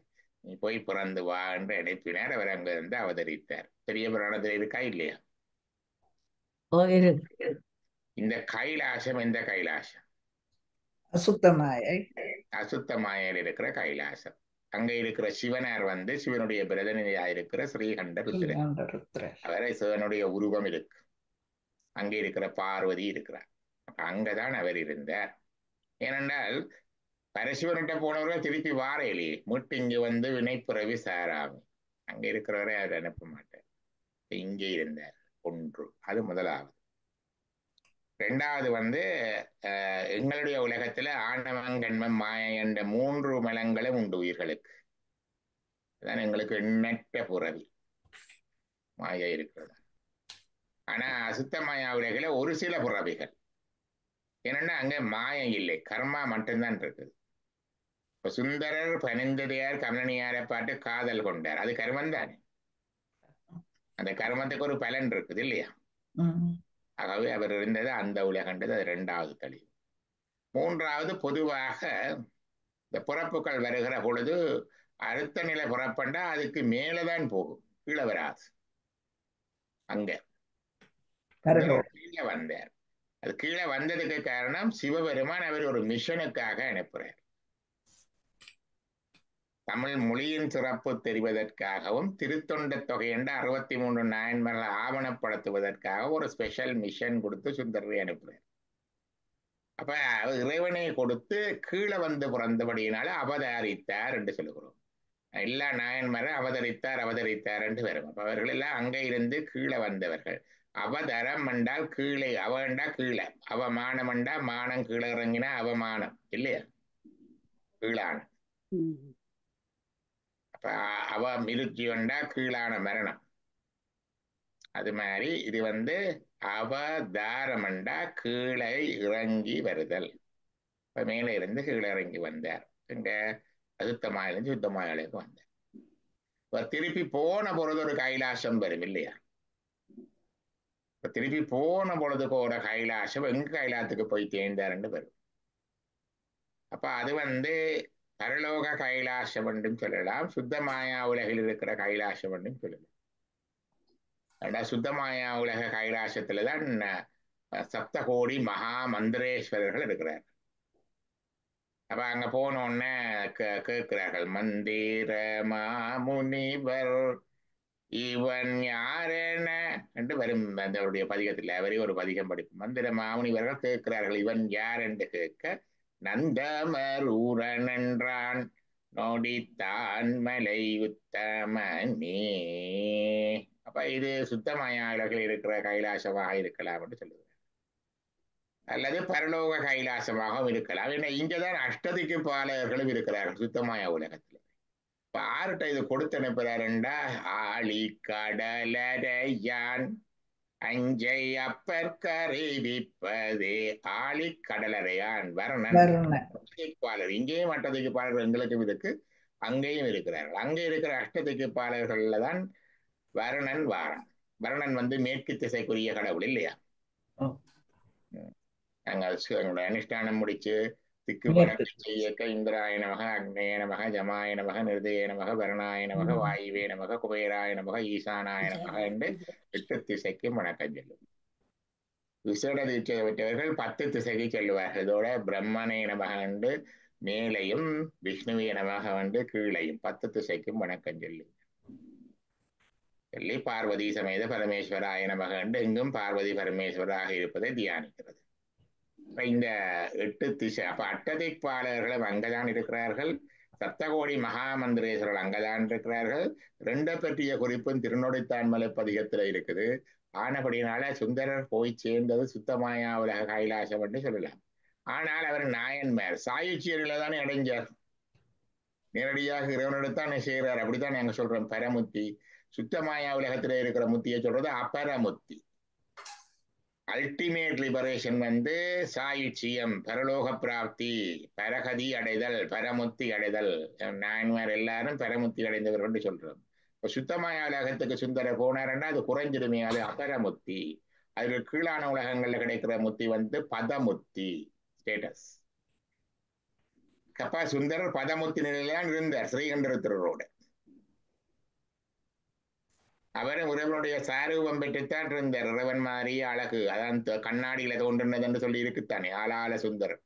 நீ போய் பிறந்து வா என்று அனுப்பினார். அவர் அங்கிருந்து அவதரித்தார். பெரிய புராணத்தில் இருக்கா இல்லையா? இந்த கைலாசம் எந்த கைலாசம்? அசுத்தமாயில் இருக்கிற கைலாசம். அங்க இருக்கிற சிவனார் சிவனுடைய பிரதிநிதியா இருக்கிற ஸ்ரீகண்ட ருத்ரர். அவரை சிவனுடைய உருவம் இருக்கு. அங்கே இருக்கிற பார்வதி இருக்கிறார். அங்கதான் அவர் இருந்தார். ஏனென்றால் பரசிவன்கிட்ட போனவர்கள் திருப்பி வாரையிலேயே மீட்டு இங்க வினைப்புறவி சாராமி. அங்க இருக்கிறவரை அதை அனுப்ப மாட்டார். இங்கே இருந்தார். ஒன்று, அது முதலாவது. 2வது எங்களுடைய உலகத்துல ஆணவம், கண்மம், மாயை என்ற 3 மலங்களும் உண்டு உயிர்களுக்கு. அதான் எங்களுக்கு எண்ணற்ற புறவி மாயை இருக்கிறது. ஆனா அசுத்த மாயா உலகில ஒரு சில புறவிகள். ஏன்னா அங்க மாயை இல்லை, கர்மா மட்டும்தான் இருக்குது. இப்ப சுந்தரர் பனிந்ததையார் கமலனியாரை பாட்டு காதல் கொண்டார். அது கர்மம் தானே. அந்த கர்மத்துக்கு ஒரு பலன் இருக்குது இல்லையா? ஆகவே அவர் இருந்தது அந்த உலகன்றது. அது 2வது தெளிவு. 3வது பொதுவாக இந்த பிறப்புகள் வருகிற பொழுது அடுத்த நிலை புறப்பண்டா அதுக்கு மேலதான் போகும், கீழே வராது. அங்க கீழே வந்தார். அது கீழே வந்ததுக்கு காரணம் சிவபெருமான் அவர் ஒரு மிஷனுக்காக அனுப்புறார். தமிழ் மொழியின் சிறப்பு தெரிவதற்காகவும் திருத்தொண்ட தொகை என்ற 63 நாயன்மார்களை ஆவணப்படுத்துவதற்காக ஒரு ஸ்பெஷல் மிஷன் கொடுத்து சுந்தரரை அனுப்புறார். அப்ப இறைவனை கொடுத்து கீழே வந்து பிறந்தபடியினால அவதாரித்தார் என்று சொல்லுகிறோம். எல்லா நாயன்மாரும் அவதரித்தார் அவதரித்தார் என்று வரும். அப்ப அவர்கள் எல்லாம் அங்கே இருந்து கீழே வந்தவர்கள். அவதரம் என்றால் கீழே, அவண்டா கீழே, அவமானம் என்றா மானம் கீழே இறங்கினா அவமானம் இல்லையா, கீழான. அப்ப அவ மிருத்தி வண்டா கீழான மரணம். அது மாதிரி இது அவதாரமண்டா கீழே இறங்கி வருதல். இப்ப மேலே இருந்து கீழே இறங்கி வந்தார். இங்க அசுத்தமாயிலிருந்து சுத்தமாயிலுக்கு வந்தார். இப்ப திருப்பி போன பொழுது ஒரு கைலாசம் வரும் இல்லையா. இப்ப திருப்பி போன பொழுதுக்கு ஒரு கைலாசம் எங்க கைலாத்துக்கு போய் தேர்ந்தாருன்னு வரும். அப்ப அது பரலோக கைலாசம் என்றும் சொல்லலாம், சுத்தமாயா உலகில் இருக்கிற கைலாசம் என்றும் சொல்லலாம். சுத்தமாயா உலக கைலாசத்துலதான் சப்தகோடி மகா மந்திரேஸ்வரர்கள் இருக்கிறார். அப்ப அங்க போன உடனே கேட்கிறார்கள், மந்திர மாமுனிவர் இவன் யாரென என்று வரும் அதனுடைய பதிகத்தில் வரையும் ஒரு பதிகம் படிக்கும். மந்திர மாமுனிவர்கள் கேட்கிறார்கள், இவன் யார் என்று கேட்க, நந்தமரூரன் என்றான் நோடித்தான் மலை உத்தமனே. அப்ப இது சுத்தமாயாளர்கள் இருக்கிற கைலாசமாக இருக்கலாம் என்று சொல்லுகிறார், அல்லது பரலோக கைலாசமாகவும் இருக்கலாம். ஏன்னா இங்கதான் அஷ்டதிக்கு பாலகர்களும் இருக்கிறார்கள் சுத்தமாயா உலகத்துல. இப்ப ஆறுட்ட இது கொடுத்து அனுப்புறாருண்டா, ஆழி கடலரையான் அஞ்சை அப்பற்கறிவிப்பதே ஆழி கடலரையான் வரணன் பாலர். இங்கேயும் அஷ்டதிக்கு பாலர்கள் எங்களுக்கும் இருக்கு, அங்கேயும் இருக்கிறார்கள். அங்கே இருக்கிற அஷ்டதிக்கு பாலர்கள்ல தான் வருணன் வாரன். வருணன் மேற்கு திசைக்குரிய கடவுள் இல்லையா. நாங்கள் அனுஷ்டானம் முடிச்சு திக்கு வடக்கு செய்யக்க இந்திராய நமக, அக்னேய நமக, ஜமாய நமக, நிருதய நமக, வருணாய நமக, வாயுவே நமக, குபேராய நமக, ஈசானாய நமக என்று 8 திசைக்கு வணக்கம் சொல்லும். விசேட தீட்சை பெற்றவர்கள் 10 திசைக்கு செல்வார்கள். இதோட பிரம்மனே நமக என்று மேலையும், விஷ்ணுவே நமக கீழையும் 10 திசைக்கும் வணக்கம் சொல்லும். சொல்லி பார்வதி சமேத பரமேஸ்வராய நமக என்று எங்கும் பார்வதி பரமேஸ்வராக இருப்பதை தியானிக்கிறது. இந்த 8 திசை, அப்ப அட்டதிக்பாலர்களும் அங்கதான் இருக்கிறார்கள், சப்தகோடி மகாமந்திரேஸ்வரர்கள் அங்கதான் இருக்கிறார்கள். 2 பற்றிய குறிப்பும் திருநொடித்தான்மலை பதிகத்துல இருக்குது. ஆனபடினால சுந்தரர் போய் சேர்ந்தது சுத்தமாயா உலக கைலாசம் என்று சொல்லலாம். ஆனால் அவர் நாயன்மார் சாயுச்சியர்களை தானே அடைஞ்சார், நேரடியாக இறைவனிடத்தானே செய்கிறார். அப்படித்தான் நாங்க சொல்றோம் பரமுத்தி. சுத்தமாயா உலகத்துல இருக்கிற முத்தியை சொல்றது அபரமுத்தி. அல்டிமேட் லிபரேஷன் சாயுச்சியம், பரலோக பிராப்தி, பரகதி அடைதல், பரமுத்தி அடைதல். நான்மார் எல்லாரும் பரமுத்தி அடைந்தவர் என்று சொல்றோம். இப்ப சுத்தமாய உலகத்துக்கு சுந்தர போனார்னா அது குறைஞ்சிருமே, அது அபரமுத்தி. அதுல கீழான உலகங்கள்ல கிடைக்கிற முத்தி பதமுத்தி ஸ்டேட்டஸ். அப்ப சுந்தரர் பதமுத்தி நிலையில்தான் இருந்தார் ஸ்ரீகண்டரத்தினரோட. அவரும் இறைவனுடைய சாரூபம் பெற்றுத்தான் இருந்தார். இறைவன் மாதிரி அழகு, அதான் கண்ணாடியில தோன்றினது என்று சொல்லி இருக்குத்தானே ஆளால சுந்தரர்.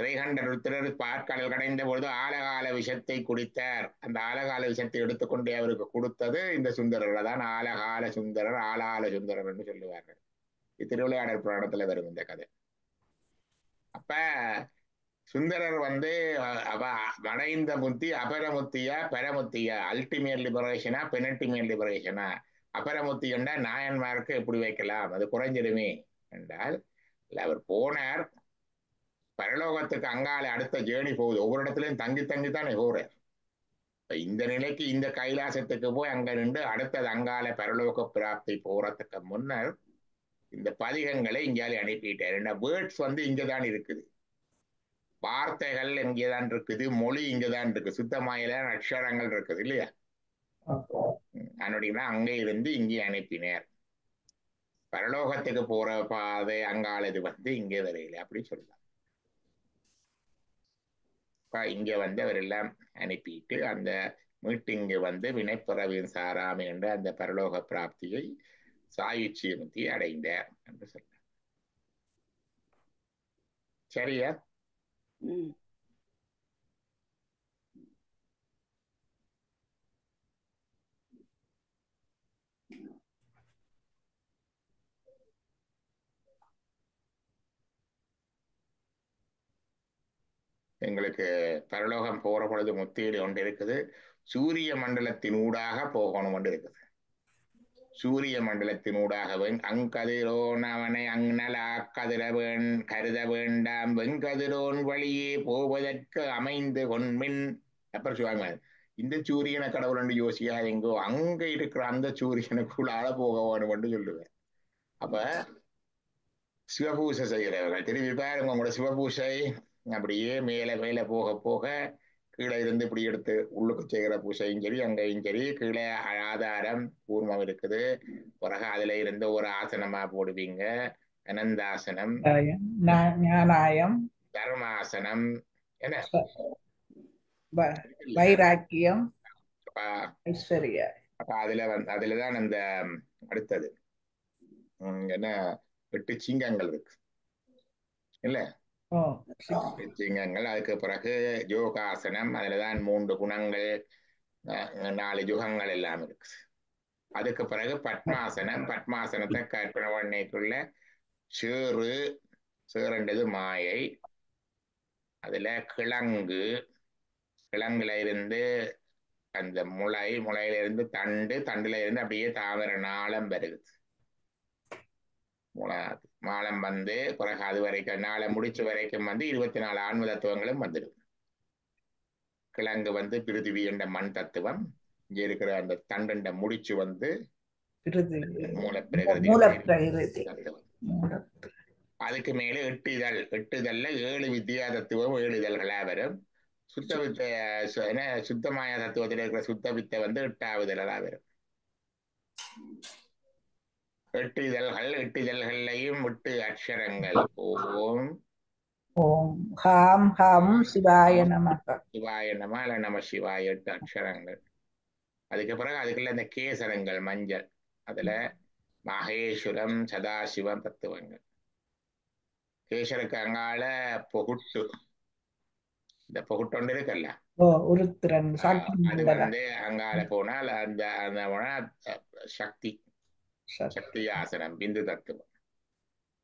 ஸ்ரீகண்ட ருத்திரர் பார்க்கடல் கடைந்த பொழுது ஆலகால விஷத்தை குடித்தார். அந்த ஆலகால விஷத்தை எடுத்துக்கொண்டே அவருக்கு கொடுத்தது இந்த சுந்தரர் தான். ஆலகால சுந்தரர், ஆளால சுந்தரர் என்று சொல்லுவார்கள். திருவிளையாடல் புராணத்துல வரும் இந்த கதை. அப்ப சுந்தரர் அடைந்த முத்தி அபரமுத்தியா பரமுத்தியா, அல்டிமேட் லிபரேஷனா பெனல்டிமேட் லிபரேஷனா? அபரமுத்தி என்றால் நாயன்மாருக்கு எப்படி வைக்கலாம், அது குறைஞ்சிடுமே என்றால் அவர் போனார் பரலோகத்துக்கு. அங்கால அடுத்த ஜேர்னி போகுது, ஒவ்வொரு இடத்துலையும் தங்கி தங்கித்தானே போறார். இந்த நிலைக்கு இந்த கைலாசத்துக்கு போய் அங்க நின்று அடுத்தது அங்கால பரலோக பிராப்தி போறதுக்கு முன்னர் இந்த பதிகங்களை இங்காலே அனுப்பிட்டார். வேர்ட்ஸ் இங்கதான் இருக்குது, வார்த்தைகள் இங்கேதான் இருக்குது, மொழி இங்கதான் இருக்கு, சுத்தமாயில அக்ஷரங்கள் இருக்குது இல்லையா. அதனுடைய அங்கே இருந்து இங்கே அனுப்பினார். பரலோகத்துக்கு போற பாதை அங்காலது இங்கே வரையில அப்படி சொல்லலாம். இங்க அவர் எல்லாம் அனுப்பிட்டு அந்த மீட்டிங்கு வினைப்புறவின் சாராமை என்ற அந்த பரலோக பிராப்தியை சாயுச்சியமுத்தி அடைந்தார் என்று சொல்றார். சரியா? எங்களுக்கு பரலோகம் போற பொழுது முத்தியடி ஒன்று இருக்குது, சூரிய மண்டலத்தின் ஊடாக போகணும் ஒன்று இருக்குது. சூரிய மண்டலத்தின் ஊடாக அங்கதிரோன் அவனை அங்நலா கருத வேண்டாம் வெங்கதிரோன் வழியே போவதற்கு அமைந்து கொன்மின். அப்புறம் சொல்லுவாங்க, இந்த சூரியனை கடவுள் என்று யோசிக்காதீங்கோ, அங்க இருக்கிற அந்த சூரியனுக்குள்ளால போக வேணும் என்று சொல்லுவேன். அப்ப சிவபூசை செய்கிறவர்கள் திரும்பி பாருங்க, உங்களோட சிவபூசை அப்படியே மேல மேல போக போக கீழே இருந்து இப்படி எடுத்து உள்ளுக்கு செய்கிற பூசையும் சரி, அங்கேயும் சரி, கீழே ஆதாரம் கூர்மம் இருக்குது, பிறகு அதுல இருந்து ஒரு ஆசனமா போடுவீங்க, அனந்தாசனம், ஞானாயம், தர்மாசனம், என்ன வைராக்கியம், ஐஸ்வர்யா. அப்ப அதுலதான் அந்த அடுத்தது என்ன 8 சிங்கங்கள் இருக்கு இல்ல, சிங்கங்கள். அதுக்கு பிறகு யோகாசனம், அதுலதான் 3 குணங்கள் 4 யுகங்கள் எல்லாம் இருக்கு. அதுக்கு பிறகு பத்மாசனம், பத்மாசனத்தை கற்பனை பண்ணிக்குள்ள சேறுன்றது மாயை, அதுல கிழங்குல இருந்து அந்த முளையில இருந்து தண்டுல இருந்து அப்படியே தாமரை நாளம் வருது. மாலம் வந்து பிறகு அது வரைக்கும் நாளை முடிச்ச வரைக்கும் வந்து 24 ஆன்ம தத்துவங்களும் வந்துடும். கிழங்கு வந்து பிருத்திவி என்ற மண் தத்துவம், இங்க இருக்கிற அந்த தண்டண்ட முடிச்சு வந்து மூலப்பிரகிருதி தத்துவம். அதுக்கு மேல 8 இதழ், 8 இதழ்ல 7 வித்யா தத்துவம் 7 இதழ்களா வரும். சுத்தமாய தத்துவத்தில் இருக்கிற சுத்த வித்தை வந்து 8வது இதழா வரும். 8 இதழ்கள், 8 இதழ்கள்லையும் 8 அக்ஷரங்கள். ஓம் ஓம் ஹாம் ஹம் சிவாய நமக, சிவாய நம அல்ல நம சிவாய, 8 அக்ஷரங்கள். அதுக்கு பிறகு அதுக்குள்ள இந்த கேசரங்கள் மஞ்சள், அதுல மகேஸ்வரம் சதாசிவம் தத்துவங்கள். கேசருக்கு அங்கால பொகுட்டு, இந்த பொகுட்டு ஒன்று இருக்குல்ல, அது வந்து அங்கால போனால் அந்த சக்தி ஆசனம் பிந்து தத்துவம்.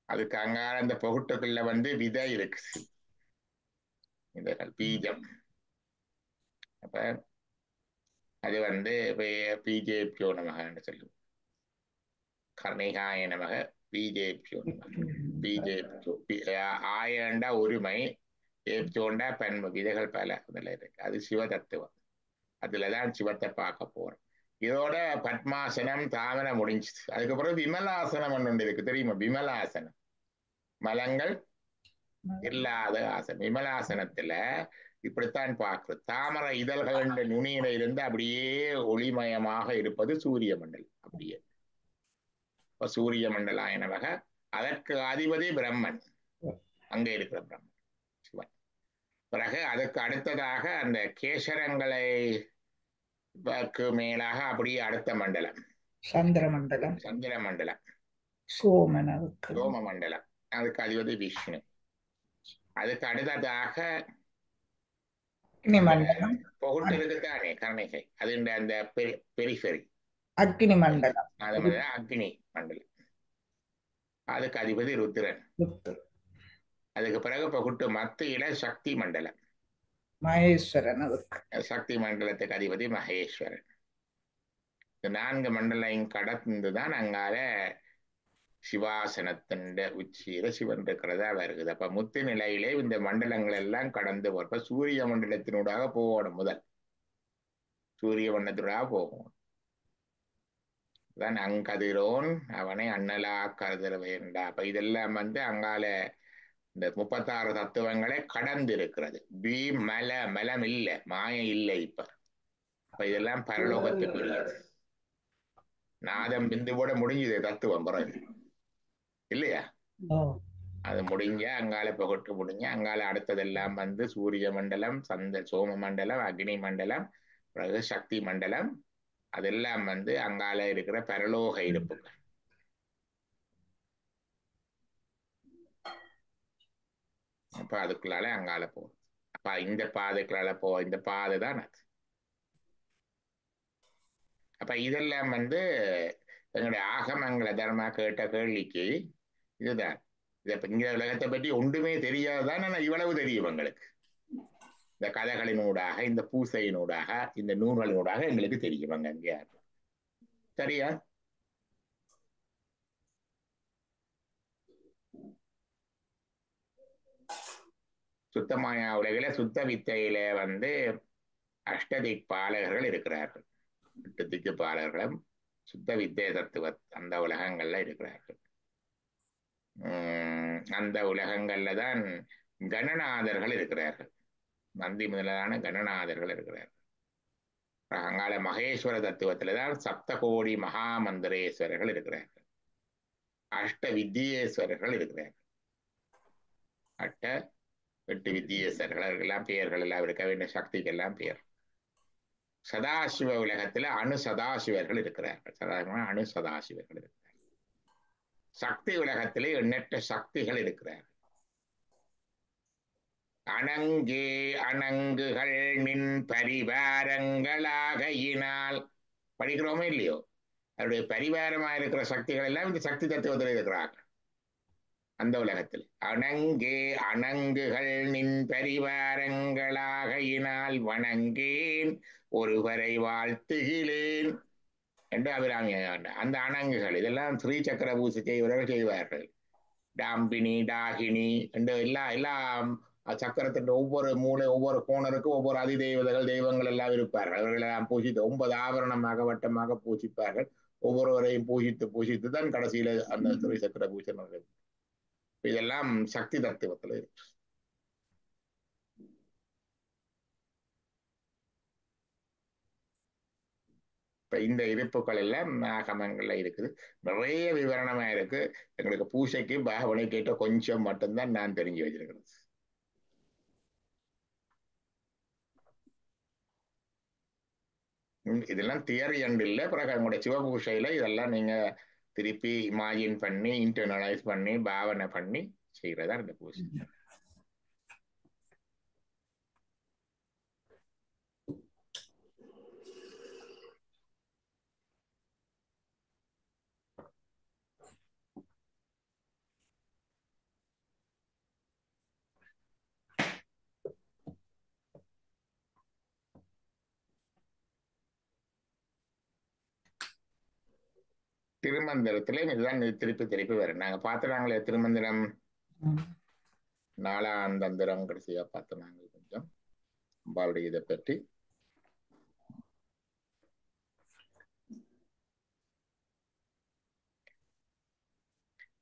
அதுக்கு அங்கால அந்த பொகுட்டுக்குள்ள வந்து விதை இருக்கு, விதைகள் பீஜம். அப்ப அது வந்து பிஜேபியோ நமகன்னு சொல்லுவோம். கர்ணிகாய நமக பிஜேபியோ நமக. பிஜேபியோ ஆயண்டா ஒருமை, ஏப்சோண்டா பன்மை, விதைகள் பல அதுல இருக்கு. அது சிவ தத்துவம், அதுலதான் சிவத்தை பார்க்க போறோம். இதோட பத்மாசனம் தாமரை முடிஞ்சிச்சு. அதுக்கப்புறம் விமலாசனம் ஒன்று இருக்கு, தெரியுமா? விமலாசனம், மலங்கள் இல்லாத ஆசனம். விமலாசனத்துல இப்படித்தான் பார்க்கிறது, தாமரை இதழ்கள் என்ற நுனியில இருந்து அப்படியே ஒளிமயமாக இருப்பது சூரிய மண்டலம். அப்படியே சூரிய மண்டலாயனவக, அதற்கு அதிபதி பிரம்மன், அங்க இருக்கிற பிரம்மன் சிவன். பிறகு அதுக்கு அடுத்ததாக அந்த கேசரங்களை மேலாக அப்படியே அடுத்த மண்டலம் சந்திர மண்டலம், சோம மண்டலம், அதுக்கு அதிபதி விஷ்ணு. அதுக்கு அடுத்ததாக பொகுட்டு இருக்குதானே கர்ணிகை, அது அந்த பெரிஃபெரி அக்னி மண்டலம், அக்னி மண்டலம். அதுக்கு அதிபதி ருத்ரன். அதுக்கு பிறகு பொகுட்டு மத்தியில சக்தி மண்டலம், மகேஸ்வரன். சக்தி மண்டலத்துக்கு அதிபதி மகேஸ்வரன். இந்த 4 மண்டலம் கடந்துதான் அங்கால சிவாசனத்தின் உச்சியில சிவன் இருக்கிறதா வருகிறது. அப்ப முத்து நிலையிலே இந்த மண்டலங்கள் எல்லாம் கடந்து போறப்ப சூரிய மண்டலத்தினூடாக போகணும். முதல் சூரிய மண்டலத்தினூடாக போகணும். அங்கதிரோன் அவனை அண்ணலா கருதல வேண்டா. அப்ப இதெல்லாம் வந்து அங்கால இந்த 36 தத்துவங்களை கடந்து இருக்கிறது. மலம் இல்லை, மாயம் இல்லை. இப்ப இதெல்லாம் பரலோகத்துக்குரியது. நாதம் பிந்து கூட முடிஞ்சது தத்துவம் பிறகு இல்லையா? அது முடிஞ்ச அங்கால புகட்டு முடிஞ்ச அங்கால அடுத்ததெல்லாம் வந்து சூரிய மண்டலம், சோம மண்டலம், அக்னி மண்டலம், பிறகு சக்தி மண்டலம், அதெல்லாம் வந்து அங்கால இருக்கிற பரலோக இருப்புகள். அப்ப அதுக்குள்ளால அங்கால போகும். அப்ப இந்த பாதைக்குள்ளால இந்த பாதை தான் அது. அப்ப இதெல்லாம் வந்து எங்களுடைய ஆகமங்களை தர்மா கேட்ட கேள்விக்கு இதுதான். இந்த உலகத்தை பற்றி ஒன்றுமே தெரியாதுதான், ஆனா இவ்வளவு தெரியும் எங்களுக்கு. இந்த கதைகளினூடாக, இந்த பூசையினூடாக, இந்த நூல்களினூடாக எங்களுக்கு தெரியும் அங்கே. சரியா? சுத்தமாயா உலகில சுத்த வித்தையில அஷ்டதிக் பாலகர்கள் இருக்கிறார்கள். 8 திக்கு பாலர்களும் சுத்த வித்தை தத்துவ அந்த உலகங்கள்ல இருக்கிறார்கள். அந்த உலகங்கள்ல தான் கணநாதர்கள் இருக்கிறார்கள். நந்தி முதலான கணநாதர்கள் இருக்கிறார்கள். அங்கால மகேஸ்வர தத்துவத்துல தான் சப்த கோடி மகாமந்திரேஸ்வரர்கள் இருக்கிறார்கள். அஷ்ட வித்தியேஸ்வரர்கள் இருக்கிறார்கள். 8 வித்தியேஸ்வரர்கள் எல்லாம் பெயர்கள் எல்லாம் இருக்க வேண்டிய சக்திக்கெல்லாம் பெயர். சதாசிவ உலகத்துல அணு சதாசிவர்கள் இருக்கிறார்கள். அணு சதாசிவர்கள் இருக்கிறார்கள். சக்தி உலகத்திலே எண்ணற்ற சக்திகள் இருக்கிறார்கள். அணங்கே அணங்குகள் நின் பரிவாரங்களாகையினால் படிக்கிறோமே இல்லையோ, அவருடைய பரிவாரமா இருக்கிற சக்திகள் எல்லாம் இந்த சக்தி தத்துவத்தில் இருக்கிறார்கள். அந்த உலகத்தில் அணங்கே அணங்குகள் நின் பரிவாரங்களாகையினால் வணங்கேன் ஒருவரை வாழ்த்துகிறேன் என்று அபிராமி. அந்த அணங்குகள் இதெல்லாம் ஸ்ரீ சக்கர பூசை செய்வர்கள் செய்வார்கள். டாம்பினி டாகினி என்று எல்லாம் சக்கரத்தின் ஒவ்வொரு மூளை ஒவ்வொரு கோணருக்கும் ஒவ்வொரு அதிதெய்வங்கள் தெய்வங்கள் எல்லாம் இருப்பார்கள். அவர்கள் எல்லாம் பூஜித்து 9 ஆபரணமாக வட்டமாக பூஜிப்பார்கள். ஒவ்வொருவரையும் பூஜித்து தான் கடைசியில அந்த ஸ்ரீ சக்கர பூஜை நடக்கும். இதெல்லாம் சக்தி தத்துவத்தில் இருக்கு. இப்ப இந்த இருப்புகள் எல்லாம் ஆகமங்கள்ல இருக்குது. நிறைய விவரணமா இருக்கு. எங்களுக்கு பூசைக்கு பாவனை கேட்ட கொஞ்சம் மட்டும்தான் நான் தெரிஞ்சு வச்சிருக்கிறேன். இதெல்லாம் தியரி அண்ட் இல்லை. பிறகு அவங்களுடைய சிவபூஷையில இதெல்லாம் நீங்க திருப்பி இமேஜின் பண்ணி இன்டர்னலைஸ் பண்ணி பாவனை பண்ணி செய்யறதா இந்த பூஜை. திருமந்திரத்துல இதுதான் திருப்பி வரும். நாங்க பார்த்துறாங்களே திருமந்திரம் 4ஆம் தந்திரம் கடைசியா பார்த்தோம் நாங்க. கொஞ்சம் அம்பாளுடைய இதை பற்றி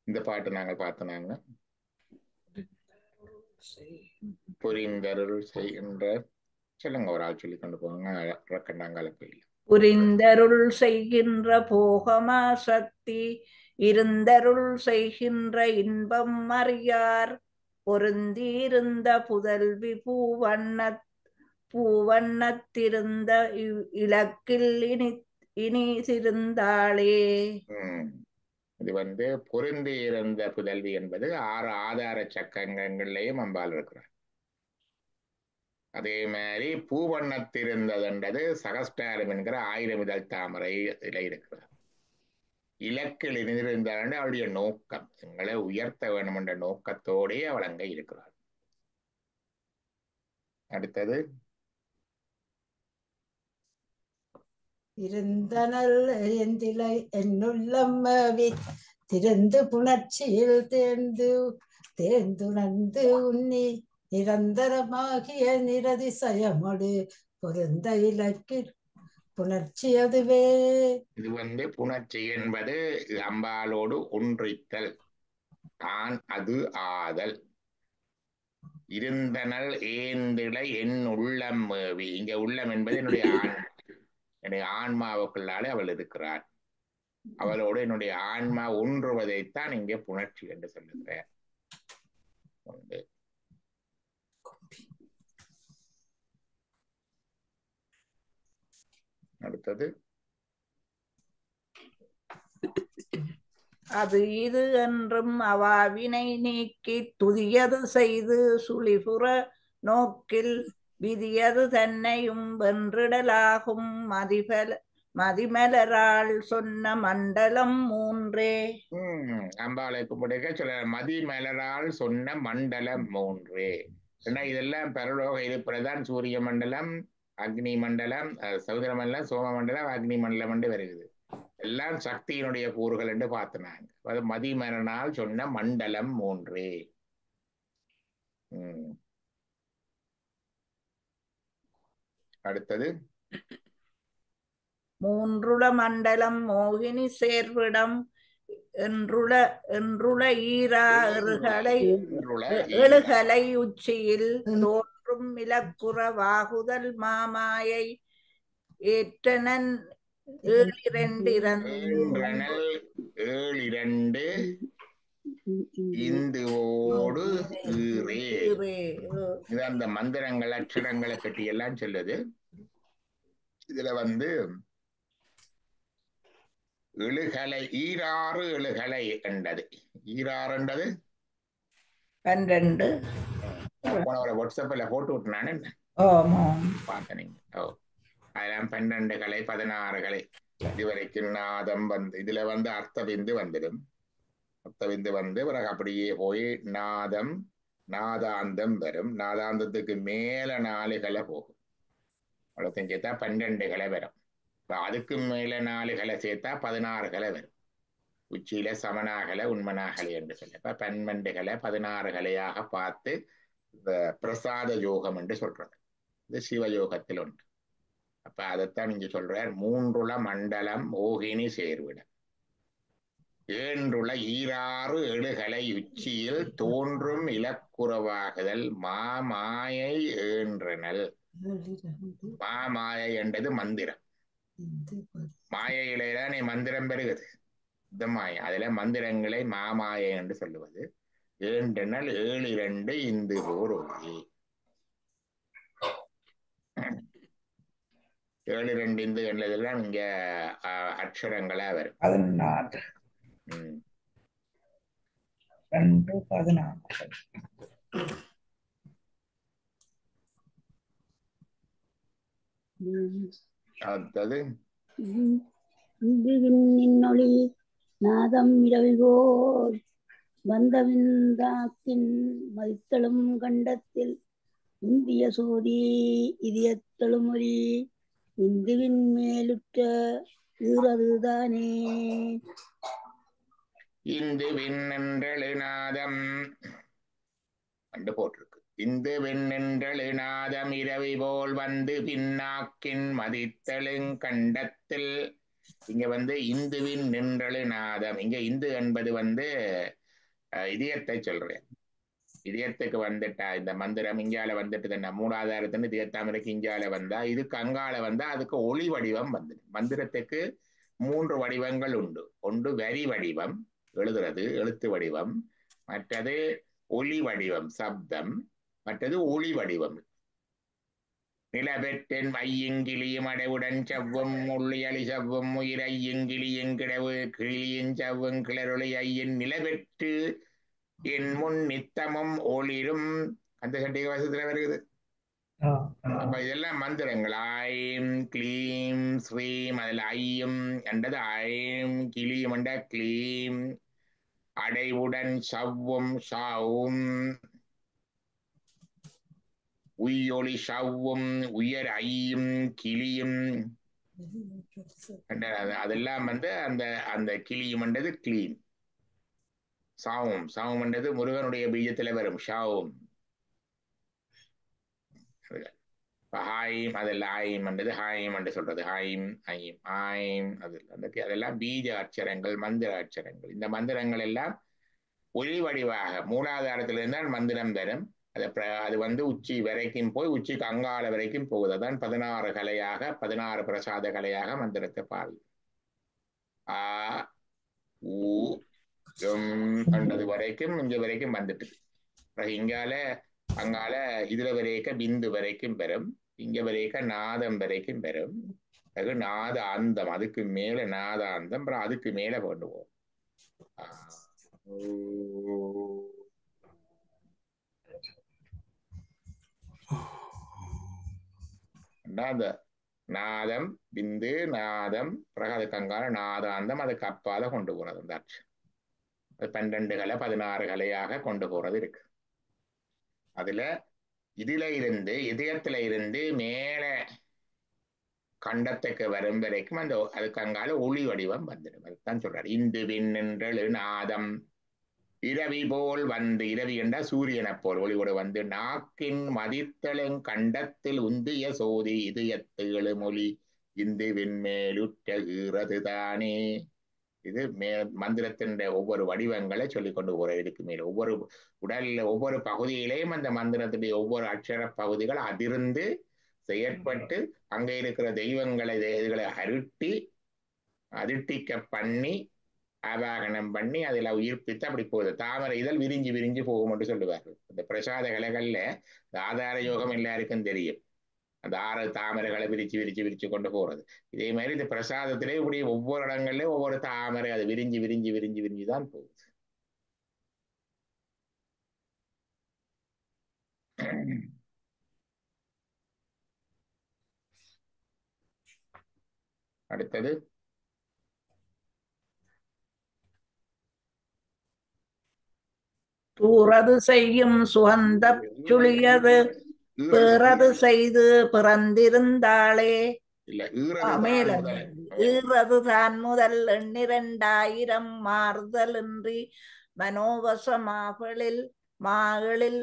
இந்த பாட்டு நாங்கள் பார்த்தோம். புரிந்தருள் செய்கின்ற சொல்லுங்க, ஒரு ஆள் சொல்லி கொண்டு போவாங்க. ரக்கண்டாங்கால கோயில் புரிந்தருள் செய்கின்ற போகமா சக்தி இருந்தருள் செய்கின்ற இன்பம் அறியார் பொருந்தியிருந்த புதல்வி பூவண்ணத்திருந்த இலக்கில் இனி சிறுந்தாளே. இது பொருந்தி இருந்த புதல்வி என்பது 6 ஆதார சக்கரங்கள்லயும் அம்பாள் இருக்கிறார். அதே மாதிரி பூவண்ணத்திருந்ததுன்றது சகஸ்டாரம் என்கிற 1000 இதழ் தாமரை இதில் இருக்கிறார். இலக்கில் இணைந்திருந்தால் அவளுடைய நோக்கம் எங்களை உயர்த்த வேண்டும் என்ற நோக்கத்தோடே அவள் அங்கே இருக்கிறாள். அடுத்தது இருந்தனல் எந்திலை என்னுள்ளம் திறந்து புணர்ச்சியில் தேர்ந்துணர்ந்து உன்னி நிரந்தரமாகிய நிரதிசயமோடு பொருந்த இலக்கில் புணர்ச்சி அதுவே. இது புணர்ச்சி என்பது அம்பாளோடு ஒன்றித்தல், தான் அது ஆதல். இருந்தனல் ஏந்திலை என் உள்ளம் மேவி. இங்க உள்ளம் என்பது என்னுடைய ஆன்மாவுக்குள்ளாலே அவள் இருக்கிறாள். அவளோடு என்னுடைய ஆன்மா ஒன்றுவதைத்தான் இங்கே புணர்ச்சி என்று சொல்லுகிறார். அடுத்தது அது இது என்றும் அவாவினை நீக்கி துதியது செய்து சுழிபுற நோக்கில் விதியது தன்னையும் வென்றிடலாகும் மதிமலரால் சொன்ன மண்டலம் 3. அம்பாளை கும்பிடுக சொல்ல மதிமலரால் சொன்ன மண்டலம் 3. ஏன்னா இதெல்லாம் பரலோக இருப்பில்தான் சூரிய மண்டலம், அக்னி மண்டலம், சமுதிர மண்டலம், சோம மண்டலம், அக்னி மண்டலம் என்று வருகிறது. எல்லாம் சக்தியினுடைய கூறுகள் என்று பார்த்தினாங்க. அது மதிமரனால் சொன்ன மண்டலம் 3. அடுத்தது 3 மண்டலம் மோகினி சேர்விடம் என்றுள ஈரா எழுகலை உச்சியில் தோன்றும் இலக்குற வாகுதல் மாமாயை ஏற்றனன் 7 இந்துவோடு இது அந்த மந்திரங்கள் அச்சரங்களை பற்றி எல்லாம் சொல்லுது. இதுல எழுகலை ஈராறு எழுகலை என்றது. ஈராறு என்றது 12. போனவரை வாட்ஸ்அப்ல போட்டு விட்டுனானு பார்த்தனீங்க. அதெல்லாம் 12 கலை 16 கலை இதுவரைக்கும் நாதம் இதுல அர்த்த விந்து வந்துடும். அர்த்த விந்து பிறகு அப்படியே போய் நாதம் நாதாந்தம் வரும். நாதாந்தத்துக்கு மேல 4 கலை போகும். அவ்வளோத்தையும் சேர்த்தா 12 கலை வரும். அதுக்கு மேல 4 கலை சேர்த்தா 16 கலை வரும். உச்சியில சமனாகலை உண்மனாகலை என்று சொல்ல 12 கலை 16 கலையாக பார்த்து பிரசாத யோகம் என்று சொல்றது. இது சிவயோகத்தில் ஒன்று. அப்ப அதைத்தான் இங்க சொல்றார். 3 மண்டலம் மோகினி சேர்விடம் 7 ஈராறு எழுகலை உச்சியில் தோன்றும் இலக்குறவாகுதல் மாமாயை ஏன்றனல். மாமாயை என்றது மந்திரம். மாயையிலே மந்திரம் பெறுகிறது. இந்த மாயை அதுல மந்திரங்களை மாமாயை என்று சொல்லுவது. ஏன்றனல் 7 இந்து போர் ஒளி. 7 இந்து என்றதெல்லாம் இங்க அக்ஷரங்களா வரும். 14 2 14. அடுத்தது நின்னொளி நாதம் இரவிபோல் வந்தவிந்தாக்கின் மதித்தளும் கண்டத்தில் இந்திய சோதி இதயத்தழுமொழி இந்துவின் மேலுற்ற ஈரதுதானே. இந்துவின் என்றழு நாதம் கண்டு போட்டிருக்கு. இந்துவின் என்றழு நாதம் இரவி போல் வந்து பின்னாக்கின் மதித்தழுங் கண்டத்தில். இங்க இந்துவின் நின்றழு நாதம். இங்க இந்து என்பது இதயத்தை சொல்றேன். இதயத்துக்கு வந்துட்டா இந்த மந்திரம் இங்கால வந்துட்டு தானே மூலாதாரத்தின் இதயத்தாமரைக்கு இங்கால வந்தா இதுக்கு அங்கால வந்தா அதுக்கு ஒளி வடிவம் மந்திரத்துக்கு 3 வடிவங்கள் உண்டு. ஒன்று வரி வடிவம் எழுதுறது எழுத்து வடிவம், மற்றது ஒலி வடிவம் சப்தம், மற்றது ஒளி வடிவம். நிலபெற்றென் ஐயங்கிளியும் அடைவுடன் செவ்வும் உள்ளியலி செவ்வும் உயிர் ஐயங்கிளியும் கிடவு கிளியின் செவ்வும் கிளரொளி ஐயன் நிலபெற்று என் முன் நித்தமும் ஒளிரும். அந்த சட்டிக வசத்துல வருகிறது. அப்ப இதெல்லாம் மந்திரங்கள். ஐம் கிளீம் ஸ்ரீம். அதுல ஐயும் என்றது ஐம், கிளியும் என்ற கிளீம், அடைவுடன் சவ்வும் ஷாவும், உய்யொளி ஷவ்வும் உயர் ஐயும் கிளியும். அதெல்லாம் அந்த அந்த கிளியும் என்றது கிளீம். சாவும் சாவும் என்றது முருகனுடைய பீஜத்துல வரும் ஷாவும். ஹாயிம் அதில் ஆயிம் என்றது ஹாயிம் என்று சொல்றது. ஹாயிம் ஐம் ஆயிம் அதெல்லாம் பீஜ அச்சரங்கள் மந்திர அச்சரங்கள். இந்த மந்திரங்கள் எல்லாம் ஒளி வடிவாக மூலாதாரத்தில் இருந்தால் மந்திரம் தரும். அது உச்சி வரைக்கும் போய் உச்சிக்கு அங்கால வரைக்கும் போகுது. அதான் 16 கலையாக 16 பிரசாத கலையாக மந்திரத்தை பாவி. ஆ ஊ என்றது வரைக்கும் இங்க வரைக்கும் வந்துட்டு இங்கால அங்கால இதுல வரைக்க பிந்து வரைக்கும் பெறும். இங்க வரைக்க நாதம் வரைக்கும் பெறும். அது நாத அந்தம். அதுக்கு மேல நாத அந்தம். அப்புறம் அதுக்கு மேல பண்ணுவோம். நாதம் பிந்து நாதம் பிறகு அதுக்கு அங்கால நாதாந்தம் அதுக்கு அப்பால கொண்டு போறது. அந்த அச்சு அது 12 கலை 16 கலையாக கொண்டு போறது இருக்கு. அதுல இதயத்துல இருந்து மேல கண்டத்துக்கு வரும் வரைக்கும் அதுக்கு அங்கால ஒளி வடிவம் வந்துடும். அதுதான் சொல்றாரு, இந்து விண்ணென்றெழு நாதம் இரவி போல் வந்து, இரவி என்றா சூரியனை போல் ஒளிவோடு வந்து, நாக்கின் மதித்தளும் கண்டத்தில் உந்திய சோதி இதயத்து எழுமொழி இந்து விண்மேலுற்றது தானே. இது மந்திரத்தின் ஒவ்வொரு வடிவங்களை சொல்லிக்கொண்டு போற. இதுக்கு மேல ஒவ்வொரு உடல்ல ஒவ்வொரு பகுதியிலையும் அந்த மந்திரத்துடைய ஒவ்வொரு அட்சர பகுதிகள் அதிர்ந்து செயற்பட்டு அங்க இருக்கிற தெய்வங்களை இதுகளை அதிர்ட்டிக்க பண்ணி ஆவாகனம் பண்ணி அதில் உயிர்ப்பித்து அப்படி போகுது. தாமரை இதழ் விரிஞ்சு விரிஞ்சு போகும் என்று சொல்லுவார்கள். இந்த பிரசாத கலைகள்ல ஆதார யோகம் எல்லாருக்கும் தெரியும். அந்த 6 தாமரைகளை விரிச்சு கொண்டு போறது. இதே மாதிரி இந்த பிரசாதத்திலே இப்படி ஒவ்வொரு இடங்கள்லயும் ஒவ்வொரு தாமரை அது விரிஞ்சு தான் போகுது. அடுத்தது தூறது செய்யும் சுகந்த சுழியது பிறது செய்து பிறந்திருந்தாளே. இல்ல ஈறது தான் முதல் 12,000 மாறுதலின்றி மனோவசமாகளில் மாகளில்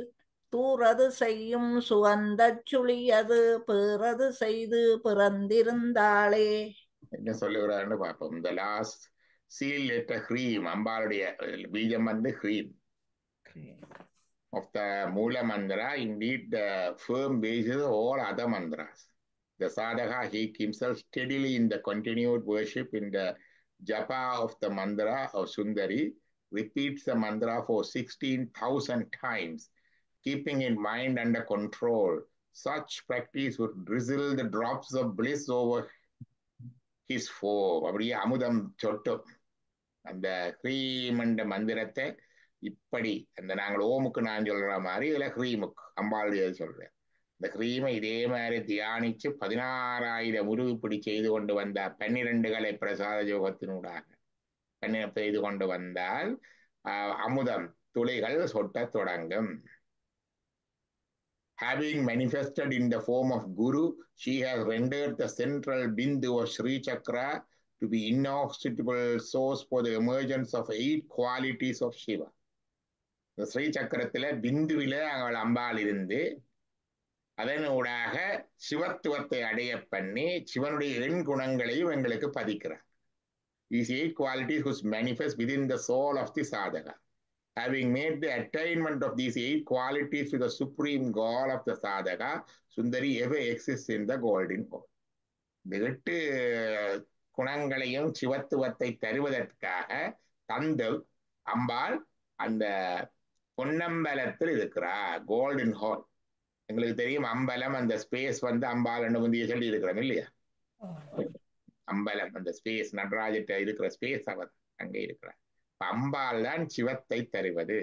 தூறது செய்யும் சுகந்த சுழியது பிறது செய்து பிறந்திருந்தாளே. என்ன சொல்லுகிறாருன்னு பார்ப்போம். இந்த லாஸ்ட் சீல் லெட்டர் ஹ்ரீம், அம்பாளுடைய பீஜம் வந்து ஹ்ரீம் of the Mula Mandra, indeed the firm basis of all other mantras. The sadhaka, he himself steadily in the continued worship in the japa of the mantra of Sundari, repeats the mantra for 16,000 times, keeping in mind under control. Such practice would drizzle the drops of bliss over his foe. அப்படியே அமுதம் சொட்டும். அந்த ஹ்ரீம் என்ற மந்திரத்தை இப்படி அந்த நாங்கள் ஓமுக்கு நான் சொல்ற மாதிரி இதுல ஹ்ரீமுக்கு அம்பாளுடைய சொல்றேன். இந்த ஹ்ரீமை இதே மாதிரி தியானிச்சு 16,000 உருவுப்படி செய்து கொண்டு வந்தார். 12 கலை பிரசாத யோகத்தினூடாக செய்து கொண்டு வந்தால் அமுதம் துளிகள் சொட்ட தொடங்கும். Having manifested in the form of Guru, she has rendered the central bindu of Sri Chakra to be inhospitable source for the emergence of 8 qualities of Shiva. இந்த ஸ்ரீ சக்கரத்துல பிந்துவில அவள் அம்பாள் இருந்து அதன் ஊடாக சிவத்துவத்தை அடைய பண்ணி சிவனுடைய எண் குணங்களையும் எங்களுக்கு பதிக்கிறார். These 8 qualities which manifest within the soul of the sadhaka. Having made the attainment of these 8 qualities to the supreme goal of the sadhaka, Sundari ever exists in the golden hall. இந்த 8 குணங்களையும் சிவத்துவத்தை தருவதற்காக தந்து அம்பாள் அந்த பொன்னம்பலத்தில் இருக்கிறார். Golden hall எங்களுக்கு தெரியும். அம்பலம் அந்த space வந்து அம்பாள் முந்தைய சொல்லி இருக்கிறோம் இல்லையா? அம்பலம் அந்த ஸ்பேஸ் நடராஜ இருக்கிற ஸ்பேஸ் அவர் அங்கே இருக்கிறார். அம்பாள் தான் சிவத்தை தருவது,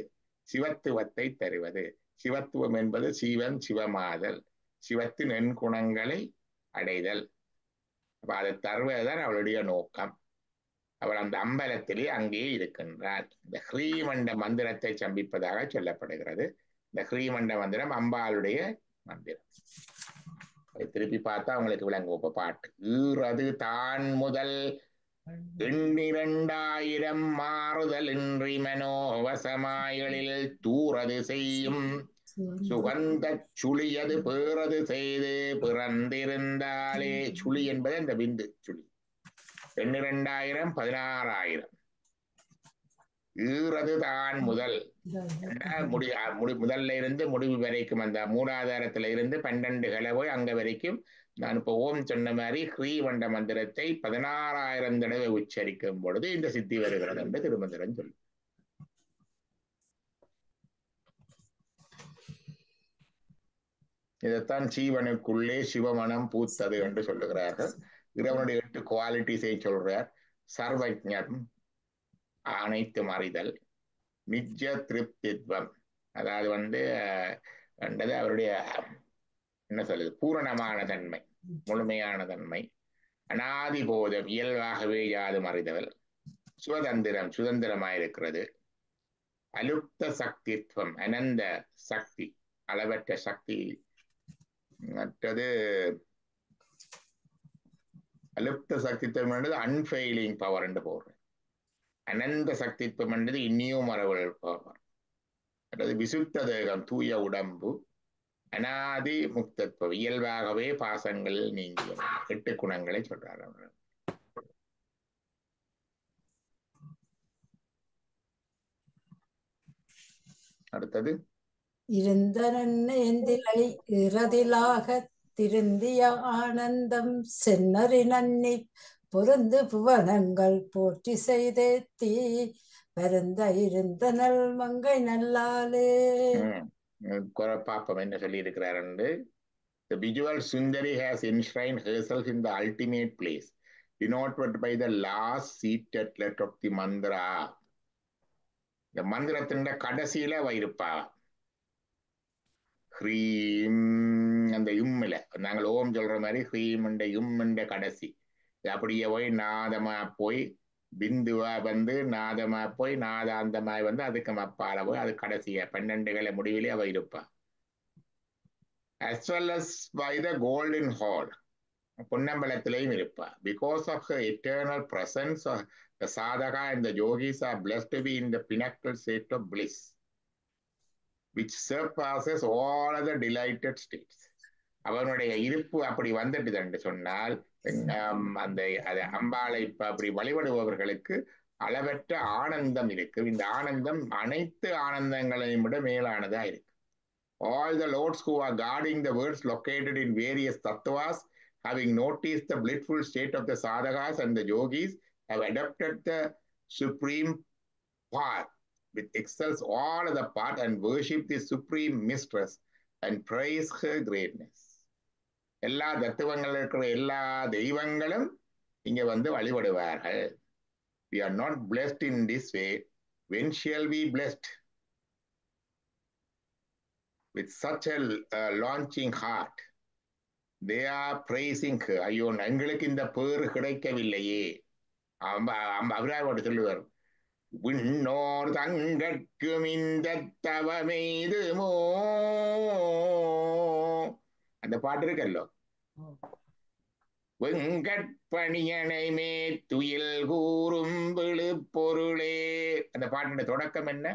சிவத்துவத்தை தருவது. சிவத்துவம் என்பது சிவன் சிவமாதல், சிவத்தின் நெண்குணங்களை அடைதல். அப்ப அதை தருவதுதான் அவளுடைய நோக்கம். அவள் அந்த அம்பலத்திலே அங்கே இருக்கின்றார். இந்த ஹ்ரீமண்ட மந்திரத்தை சம்பிப்பதாக சொல்லப்படுகிறது. இந்த ஹ்ரீமண்ட மந்திரம் அம்பாளுடைய மந்திரம். திருப்பி பார்த்தா அவங்களுக்கு விளங்குவ பாட்டு. ஈறது தான் முதல் 12,000 மாறுதலின்றி மனோவசமாயலில் தூறது செய்யும் சுகந்த சுழியது பேறது செய்து பிறந்திருந்தாலே. சுழி என்பது அந்த பிந்து சுழி. 12,000 16,000 ஈறது தான் முதல் முதல்ல இருந்து முடிவு வரைக்கும் அந்த மூலாதாரத்துல இருந்து 12 போய் அங்க வரைக்கும் நான் இப்போ ஓம் சொன்ன மாதிரி ஹ்ரீமண்ட மந்திரத்தை 16,000 தடவை உச்சரிக்கும் பொழுது இந்த சித்தி வருகிறது என்று திருமந்திரம் சொல்லு. இதைத்தான் சீவனுக்குள்ளே சிவமனம் பூத்தது என்று சொல்லுகிறார்கள். இறைவனுடைய 8 குவாலிட்டிஸை சொல்றார். சர்வஜம், அனைத்து அறிதல், நிஜ திருப்தித்வம், அதாவது அவருடைய என்ன சொல்லுது, பூரணமான தன்மை, முழுமையான தன்மை, அனாதிபோதம், இயல்பாகவே யாதும் அறிதல், சுதந்திரம், சுதந்திரமாயிருக்கிறது, அலுப்த சக்தித்வம், அனந்த சக்தி, அளவற்ற சக்தி. மற்றது அலுப்த சக்தித்துவம் என்றது அன்ஃபெயிலிங் பவர் என்று போடுறேன். அனந்த சக்தித்துவம் என்றது இன்னியூமரபிள் பவர். அதாவது விசுத்த தேகம், தூய உடம்பு, அனாதி முக்தத்துவம், இயல்பாகவே பாசங்கள் நீங்கியது. 8 குணங்களை சொல்றார் அவர். அடுத்தது இருந்தனெந்திலை இறதிலாக திருந்திய ஆனந்தம் சென்னறி நன்னி பொருந்து புவனங்கள் போற்றி செய்தேத்தி வருந்த இருந்தனல் மங்கை நல்லாலே. பாப்பம் என்ன சொல்லி இருக்கிறார் என்று. The visual Sundari has enshrined herself in the ultimate place, denoted by the last seated letter of the mantra. இந்த மந்திரத்தின் கடைசியில வைருப்பா ஹ்ரீம், அந்த இம்மில நாங்கள் ஓம் சொல்ற மாதிரி ஹ்ரீம் இம்முண்ட கடைசி அப்படியே போய் நாதமா போய் பிந்துவா வந்து நாதமா போய் நாதாந்தமாய் வந்து அதுக்கு மப்பால போய் அது கடைசியா 12 முடிவிலே அவ இருப்பா. As well as by the golden hall, பொன்னம்பலத்திலையும் இருப்பா. Because of her eternal presence, the sadhaka and the yogis are blessed to be in the pinnacle state of bliss, which surpasses all other delighted states. அவனுடைய இருப்பு அப்படி வந்துட்டு என்று சொன்னால் அந்த அம்பாளை அப்படி வழிபடுபவர்களுக்கு அளவற்ற ஆனந்தம் இருக்கு. இந்த ஆனந்தம் அனைத்து ஆனந்தங்களையும் விட மேலானதா இருக்கு. All the lords who are guarding the worlds located in various tattvas, having noticed the blissful state of the sadhakas and the yogis, have adopted the supreme path which excels all other path and worship the supreme mistress and praise her greatness. எல்லா தத்துவங்கள் இருக்கிற எல்லா தெய்வங்களும் இங்க வந்து வழிபடுவார்கள். We are not blessed in this way. When shall we blessed with such a launching heart? They are praising her. ஐயோ எங்களுக்கு இந்த பேர் கிடைக்கவில்லையே. அபிராமோடு சொல்லுவார், விண்ணோர் தங்கட்கும் இந்த தவமெய்துமோ. அந்த பாட்டு இருக்கல்லோ, வெங்கட்பணியனை மேத்துயில் கூறும் விழு பொருளே. அந்த பாட்டுடைய தொடக்கம் என்ன?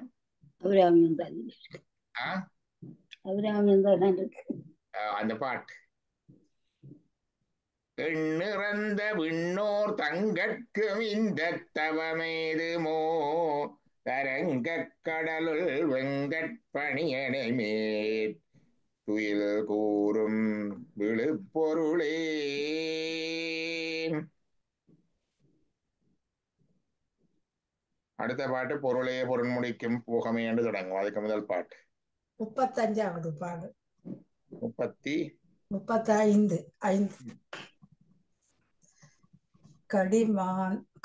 அந்த பாட்டு எண்ணிறந்த விண்ணோர் தங்கட்கும் இந்த தவமேதுமோ தரங்க கடலுள் வெங்கட்பணியனை மேல் துயில் கூறும் விழுப்பொருளே. அடுத்த பாட்டு பொருளையே பொருள் முடிக்கும் போகமே என்று தொடங்கும். அதுக்கு முதல் பாட்டு 35வது பாடு. 35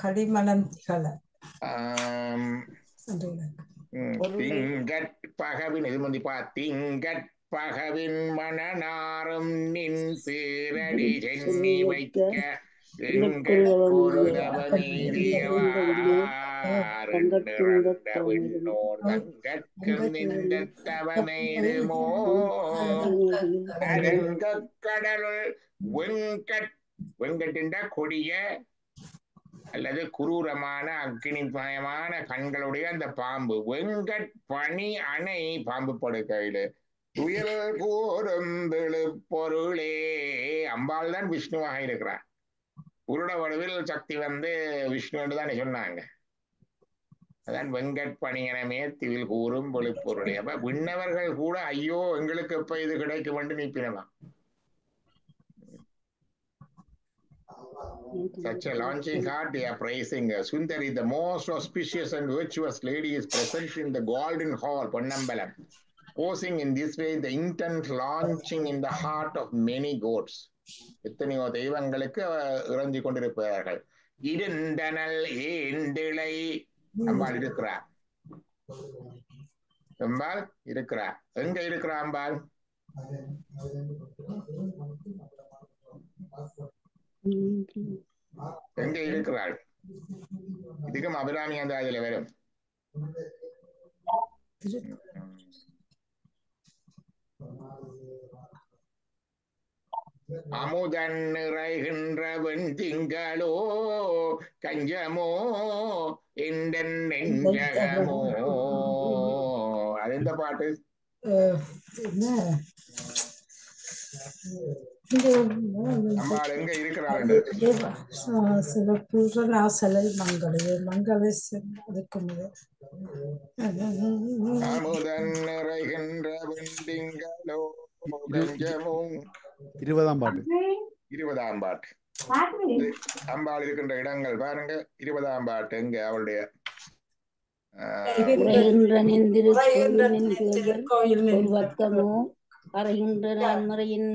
கடிமலந்திகள திங்கட்பகவின் இது முந்திப்பா திங்கட்பகவின் மணனாரும் நின் சீரடி சென்னி வைக்க கடலுள் வெங்கட்டின்ற கொடிய அல்லது குரூரமான அக்னிமயமான கண்களுடைய அந்த பாம்பு வெங்கட் பணி அணை பாம்பு படுக்கையில துயல் கூறும் பொருளே. அம்பாள் தான் விஷ்ணுவாக இருக்கிறார். உருட வடிவில் சக்தி வந்து விஷ்ணு தான் சொன்னாங்க. அதான் வெங்கட் பணியனமே திவில் கூறும் பொருளே. அப்ப விண்ணவர்கள் கூட ஐயோ எங்களுக்கு எப்ப இது கிடைக்கும் என்று நீப்பினலாம். Such a launching heart, they are praising Sundari, the most auspicious and virtuous lady, is present in the golden hall, Ponnambalam, posing in this way the intense launching in the heart of many gods. எத்தனையோ தெய்வங்களுக்கு இறங்கி கொண்டிருப்பார்கள். இருந்தனல் ஏந்திழை அம்பாள் இருக்கிறார். அம்பாள் இருக்கிறார். எங்க இருக்கிறா அம்பாள்? எங்க இருக்கிறாள்? இதுக்கும் அபிராமி அந்த அதுல வரும். அமுதன் நிறைகின்ற வெண்திங்களோ கஞ்சமோ எந்தன் நெஞ்சகமோ. அது எந்த பாட்டு? என்ன அம்பாள் எங்க இருக்கிறாள்? சில பூசலாசலை மங்கள அதுக்கு முதல் அமுதன் நிறைகின்ற வெண்திங்களோ கஞ்சமோ. 20ஆம் பாட்டு. 20ஆம் பாட்டு. அம்பாள் இருக்கின்ற இடங்கள் பாருங்க. 20ஆம் பாட்டு எங்க அவளுடைய ஒரு பக்கமோ அறைகின்ற நான்மறையின்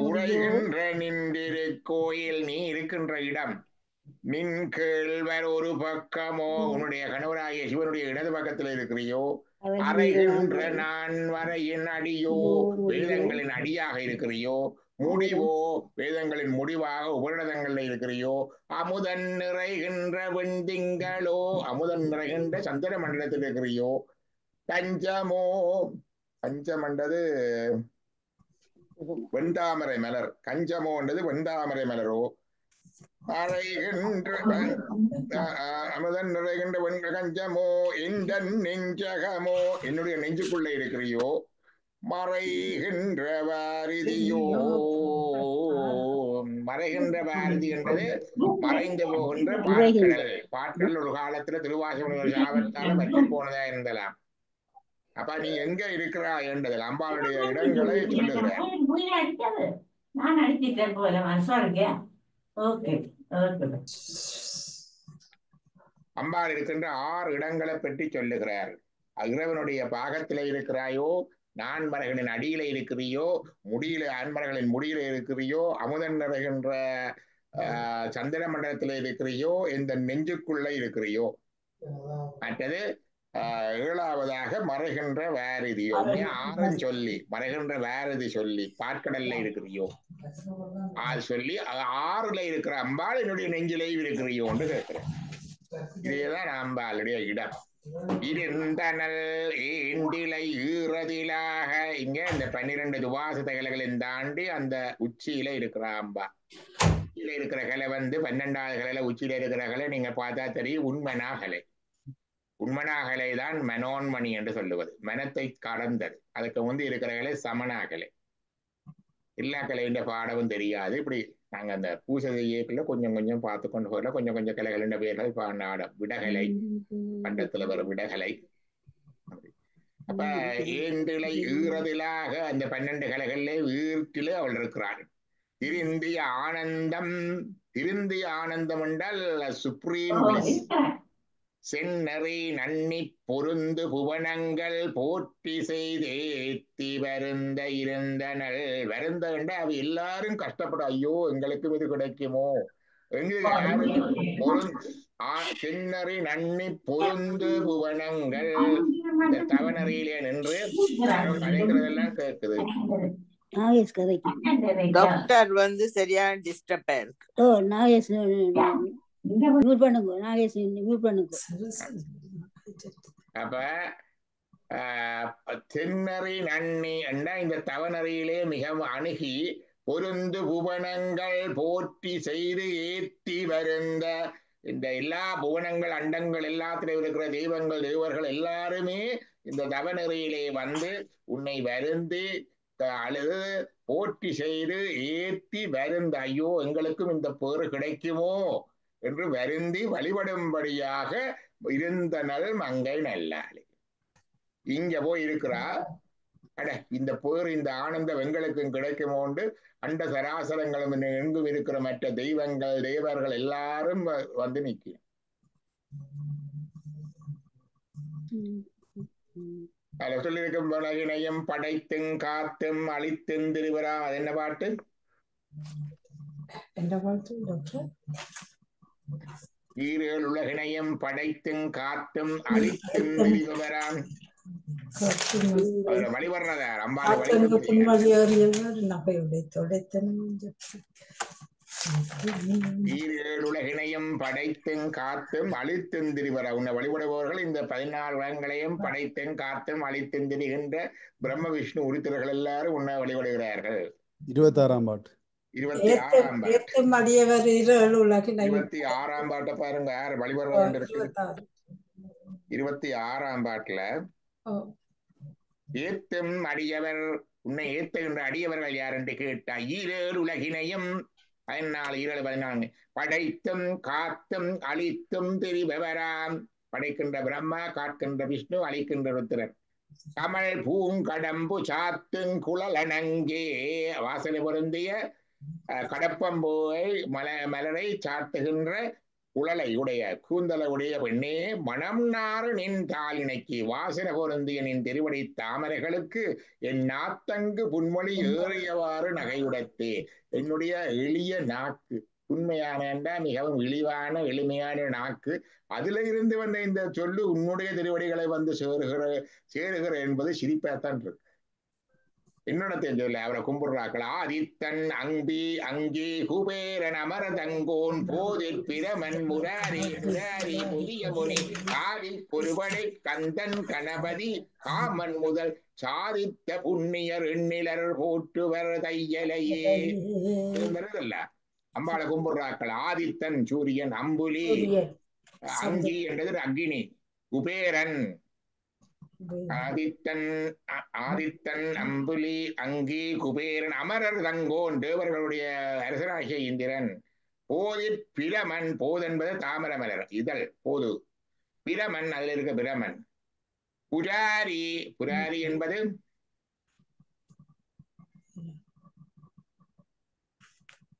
உரைகின்ற நின்றிரு கோயில். நீ இருக்கின்ற இடம் நின் கேள்வர் ஒரு பக்கமோ, உன்னுடைய கணவராகிய சிவனுடைய இடது பக்கத்தில் இருக்கிறியோ. அறைகின்ற நான் வரையின் அடியோ, வேதங்களின் அடியாக இருக்கிறியோ. முடிவோ, வேதங்களின் முடிவாக உபநிடதங்கள்ல இருக்கிறியோ. அமுதன் நிறைகின்ற வெண்திங்களோ, அமுதன் நிறைகின்ற சந்திர மண்டலத்தில் இருக்கிறியோ. கஞ்சமோ, கஞ்சமண்டது வெண்டாமரை மலர். கஞ்சமோன்றது வெண்டாமரை மலரோ. அறைகின்ற அமுதன் நிறைகின்ற வெண்ட கஞ்சமோ இந்த நெஞ்சகமோ, என்னுடைய நெஞ்சுக்குள்ளே இருக்கிறியோ. மறைகின்ற வாரிதியோ, மறைகின்ற வாரிதி என்றது மறைந்து போகின்ற பாற்கடல். பாற்கடல் ஒரு காலத்துல திருவாசகம் சாபத்தால வற்றி போனதா இருந்தலாம். அப்ப நீ எங்க இருக்கிறாய் என்றதில் அம்பாளுடைய இடங்களை சொல்லுகிறேன். நான் அடிச்சிட்டேன் போல சொல்றேன். அம்பாள் இருக்கின்ற 6 இடங்களை பற்றி சொல்லுகிறார். இறைவனுடைய பாகத்தில இருக்கிறாயோ, நான்மறைகளின் அடியில இருக்கிறியோ, முடியில ஆண்மறைகளின் முடியில இருக்கிறியோ, அமுதன் நிறைகின்ற சந்திர மண்டலத்தில இருக்கிறியோ, இந்த நெஞ்சுக்குள்ள இருக்கிறியோ. மற்றது 7ஆவதாக மறைகின்ற வாரிதியோ. 6 சொல்லி மறைகின்ற வாரிதி சொல்லி பாற்கடல்ல இருக்கிறியோ அது சொல்லி 6ல இருக்கிற அம்பாள் என்னுடைய நெஞ்சிலையும் இருக்கிறியோன்னு கேட்கிறேன். இதேதான் அம்பாளுடைய இடம். இருந்தனல் ஏண்டிலை ஈரதிலாக. இங்க இந்த 12 துவாச தகலைகளையும் தாண்டி அந்த உச்சியில இருக்கிற அம்பா. உச்சியில இருக்கிற கலை 12வது கலையில உச்சியில இருக்கிற கலை நீங்க பார்த்தா தெரியும். உண்மனாகலை. உண்மனாகலை தான் மனோன்மணி என்று சொல்லுவது. மனத்தை கடந்தது. அதுக்கு முந்தி இருக்கிற கலை சமனாகலை. எல்லா கலையின் பாடவும் தெரியாது. இப்படி நாங்க அந்த பூசை செய்யக்குள்ள கொஞ்சம் கொஞ்சம் பார்த்து கொண்டு போகல. கொஞ்சம் கொஞ்சம் கலைகளின் பேர்கள் பாட விடகலை, பண்டத்துல வரும் விடகலை. அப்ப ஏந்திலை ஈரதிலாக அந்த 12 கலைகள்ல ஈர்த்திலே அவள் இருக்கிறாள். திருந்திய ஆனந்தம். திருந்திய ஆனந்தம் என்றால் சுப்ரீம் பிளிஸ். செந்நெறி நன்னி பொருந்து புவனங்கள் போற்றி செய்தேத்தி வருந்த இருந்தனள். வருந்த கண்ட அவ எல்லாரும் கஷ்டப்பட, ஐயோ எங்களுக்கும் இது கிடைக்குமோ, செந்நெறி நன்னி பொருந்து புவனங்கள். இந்த தவநெறியிலே நின்று கதைக்கிறதெல்லாம் கேட்குது. டாக்டர் சரியான டிஸ்டர்ப் இருக்கு. நாகேஷ் மியூட் பண்ணுங்க. நாகேஷ் மியூட் பண்ணுங்க. அப்ப தென்னறி நன்னி என்ற இந்த தவநறியிலே மிக அணுகி பொருந்து புவனங்கள் போற்றி செய்து ஏற்றி வருந்த. இந்த எல்லா புவனங்கள் அண்டங்கள் எல்லாத்திலும் இருக்கிற தெய்வங்கள் தேவர்கள் எல்லாருமே இந்த தவநெறியிலே வந்து உன்னை வருந்தி அழுது போற்றி செய்து ஏற்றி வருந்த. ஐயோ எங்களுக்கும் இந்த பேறு கிடைக்குமோ என்று வருந்தி வழிபடும்படியாக இருந்தனள் மங்கை நல்லாளே. இங்க போய் இருக்கிறா. அட இந்த பேர் இந்த ஆனந்தம் எங்களுக்கும் கிடைக்குமோண்டு அண்ட சராசரங்களும் எங்கும் இருக்கிற மற்ற தெய்வங்கள் தேவர்கள் எல்லாரும் வந்து நிற்கும். அதுல சொல்லியிருக்கும் உலகினையும் படைத்தும் காத்தும் அழித்தும் திருவரா. அது என்ன பாட்டு? ஈரேழு உலகினையும் படைத்தும் காத்தும் அழித்தும் திருவரான். வழிபடுறதா அம்பாள் ஈரேழுலகினையும் படைத்தும் காத்தும் அழித்தும் திரிவர. உன்னை வழிபடுபவர்கள் இந்த 14 உலகங்களையும் படைத்தும் காத்தும் அழித்தும் திரிகின்ற பிரம்ம விஷ்ணு உரித்திரர்கள் எல்லாரும் உன்னை வழிபடுகிறார்கள். 26ஆம் பாட்டு. 26ஆம் பாட்டு. ஏத்தும் அடியவர் ஏழு உலகினை 26ஆம் பாட்டை பாருங்க, யார் வழிபடுறது இருக்கு. 26. 26ஆம் பாட்டுல ஏத்தும் அடியவர், உன்னை ஏத்துகின்ற அடியவர்கள் யார் என்று கேட்டா, ஈரேழு உலகினையும் 14 7 14 படைத்தும் காத்தும் அழித்தும் திரிபவராம். படைக்கின்ற பிரம்மா, காக்கின்ற விஷ்ணு, அழிக்கின்ற ருத்திரன். கமல் பூங்கடம்பு சாத்துங் குழலனங்கே, வாசலை பொருந்திய கடப்பம்போய் மலரை சாத்துகின்ற குழலை உடைய கூந்தலை உடைய பெண்ணே, மனம் நாறு நின் தாளினைக்கு, வாசனை பொருந்திய நின் திருவடி தாமரைகளுக்கு என் நாத்தங்கு புன்மொழி ஏறியவாறு நகையுடத்தே. என்னுடைய எளிய நாக்கு, உண்மையான மிகவும் இழிவான எளிமையான நாக்கு, அதுல இருந்து வந்த இந்த சொல்லு உன்னுடைய திருவடிகளை வந்து சேருகிற என்பது சிரிப்பாத்தான் இருக்கு. என்னோட தெரிஞ்சதில்லை. அவரை கும்பிடுறாக்கள். ஆதித்தன் அங்கி அங்கே குபேரன் அமரதங்கோன் போதில் பிரமன் முராரி முராரி முதிய முனி ஆதி பொறுபடை கந்தன் கணபதி காமன் முதல் சாதித்த புண்ணியர் எண்ணிலர் போற்றுவர் தையலையே. வருதல்ல, அம்பாளை கும்பிடுறாக்கள். ஆதித்தன் சூரியன், அம்புலி அங்கி என்றது அக்னி, குபேரன் ஆதித்தன் அம்புலி அங்கி குபேரன் அமரர் தங்கோன் தேவர்களுடைய அரசராகிய இந்திரன். போதிற் பிரமன், போதென்பது தாமர மலர் இதழ், போது பிரமன், அதில் இருக்க பிரமன். புராரி, புராரி என்பது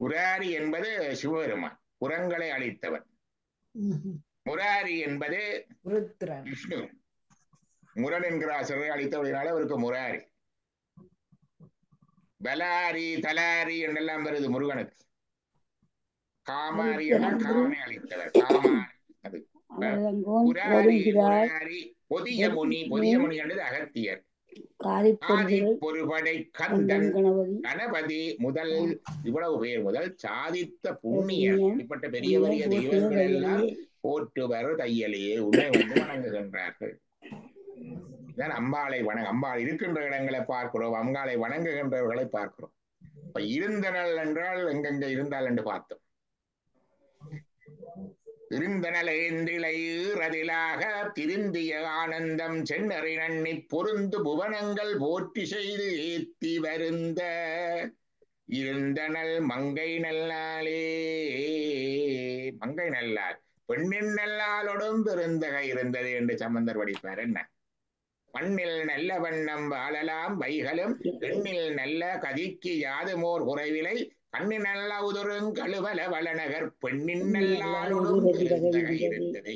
புராரி என்பது சிவபெருமான், புறங்களை அழித்தவன். முராரி என்பது விஷ்ணு. முரண் என்கிற சிறை அழித்தவர்களால அவருக்கு முராரி. பலாரி தலாரி என்றெல்லாம் வருது முருகனுக்கு. காமாரி என காமனை அழித்தவர், காமாரி. அது புராரி முராரி. பொதிய முனி, பொதிய முனி என்றது அகத்தியர். ஆதி பொறுபடை கந்தன் கணபதி முதல், இவ்வளவு பேர் முதல் சாதித்த புண்ணியர், இப்பட்ட பெரிய பெரிய தெய்வங்கள் எல்லாம் போற்றுவர் தையலையே, உன்னை வந்து வணங்குகின்றார்கள். அம்பாளை அம்பாள் இருக்கின்ற இடங்களை பார்க்கிறோம், அம்பாளை வணங்குகின்றவர்களை பார்க்கிறோம். இப்ப இருந்தனள் என்றால் எங்கெங்க இருந்தால் என்று பார்த்தோம். இருந்தனலேந்திலையிறதிலாக திருந்திய ஆனந்தம் சென்னறி நன்னி பொருந்து புவனங்கள் போற்றி செய்து ஏத்தி வருந்த இருந்தனள் மங்கை நல்லாளே. மங்கை நல்லாள், பெண்ணின் நல்லாளோடும் பெருந்தகை இருந்தது என்று சம்பந்தர் படிப்பார். என்ன? மண்ணில் நல்ல வண்ணம் வாழலாம் வைகளும், பெண்ணில் நல்ல கதிக்கு யாதுமோர் குறைவிலை, கண்ணின் நல்ல உதுருங் கழுவல வளநகர், பெண்ணின் நல்லாளோடும் பெருந்தகை இருந்தது.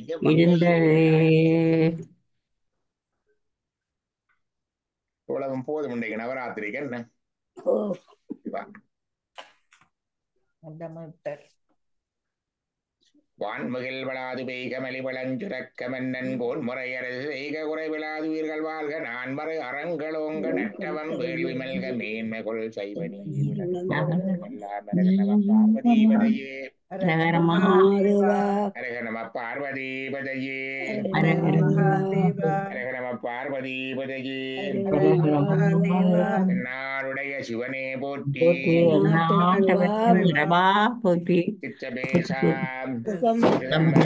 இவ்வளவும் போதும் இன்றைக்கு நவராத்திரிக்கு. என்ன வான்முகில் வளாது பெய்க மலிவளஞ்சுரக்க மன்னன் போல் முறையரசு செய்க குறைவிலாது உயிர்கள் வாழ்க நான்மறை அறங்களோங்க நற்றவம் வேள்வி மல்க மேன்மை கொள் சைவனி பார்வதீபதையே ஹரஹர நம பார்வதீபதையே ஹரஹர நம பார்வதீபதையே. நாடுடைய சிவனே போற்றி, போற்றி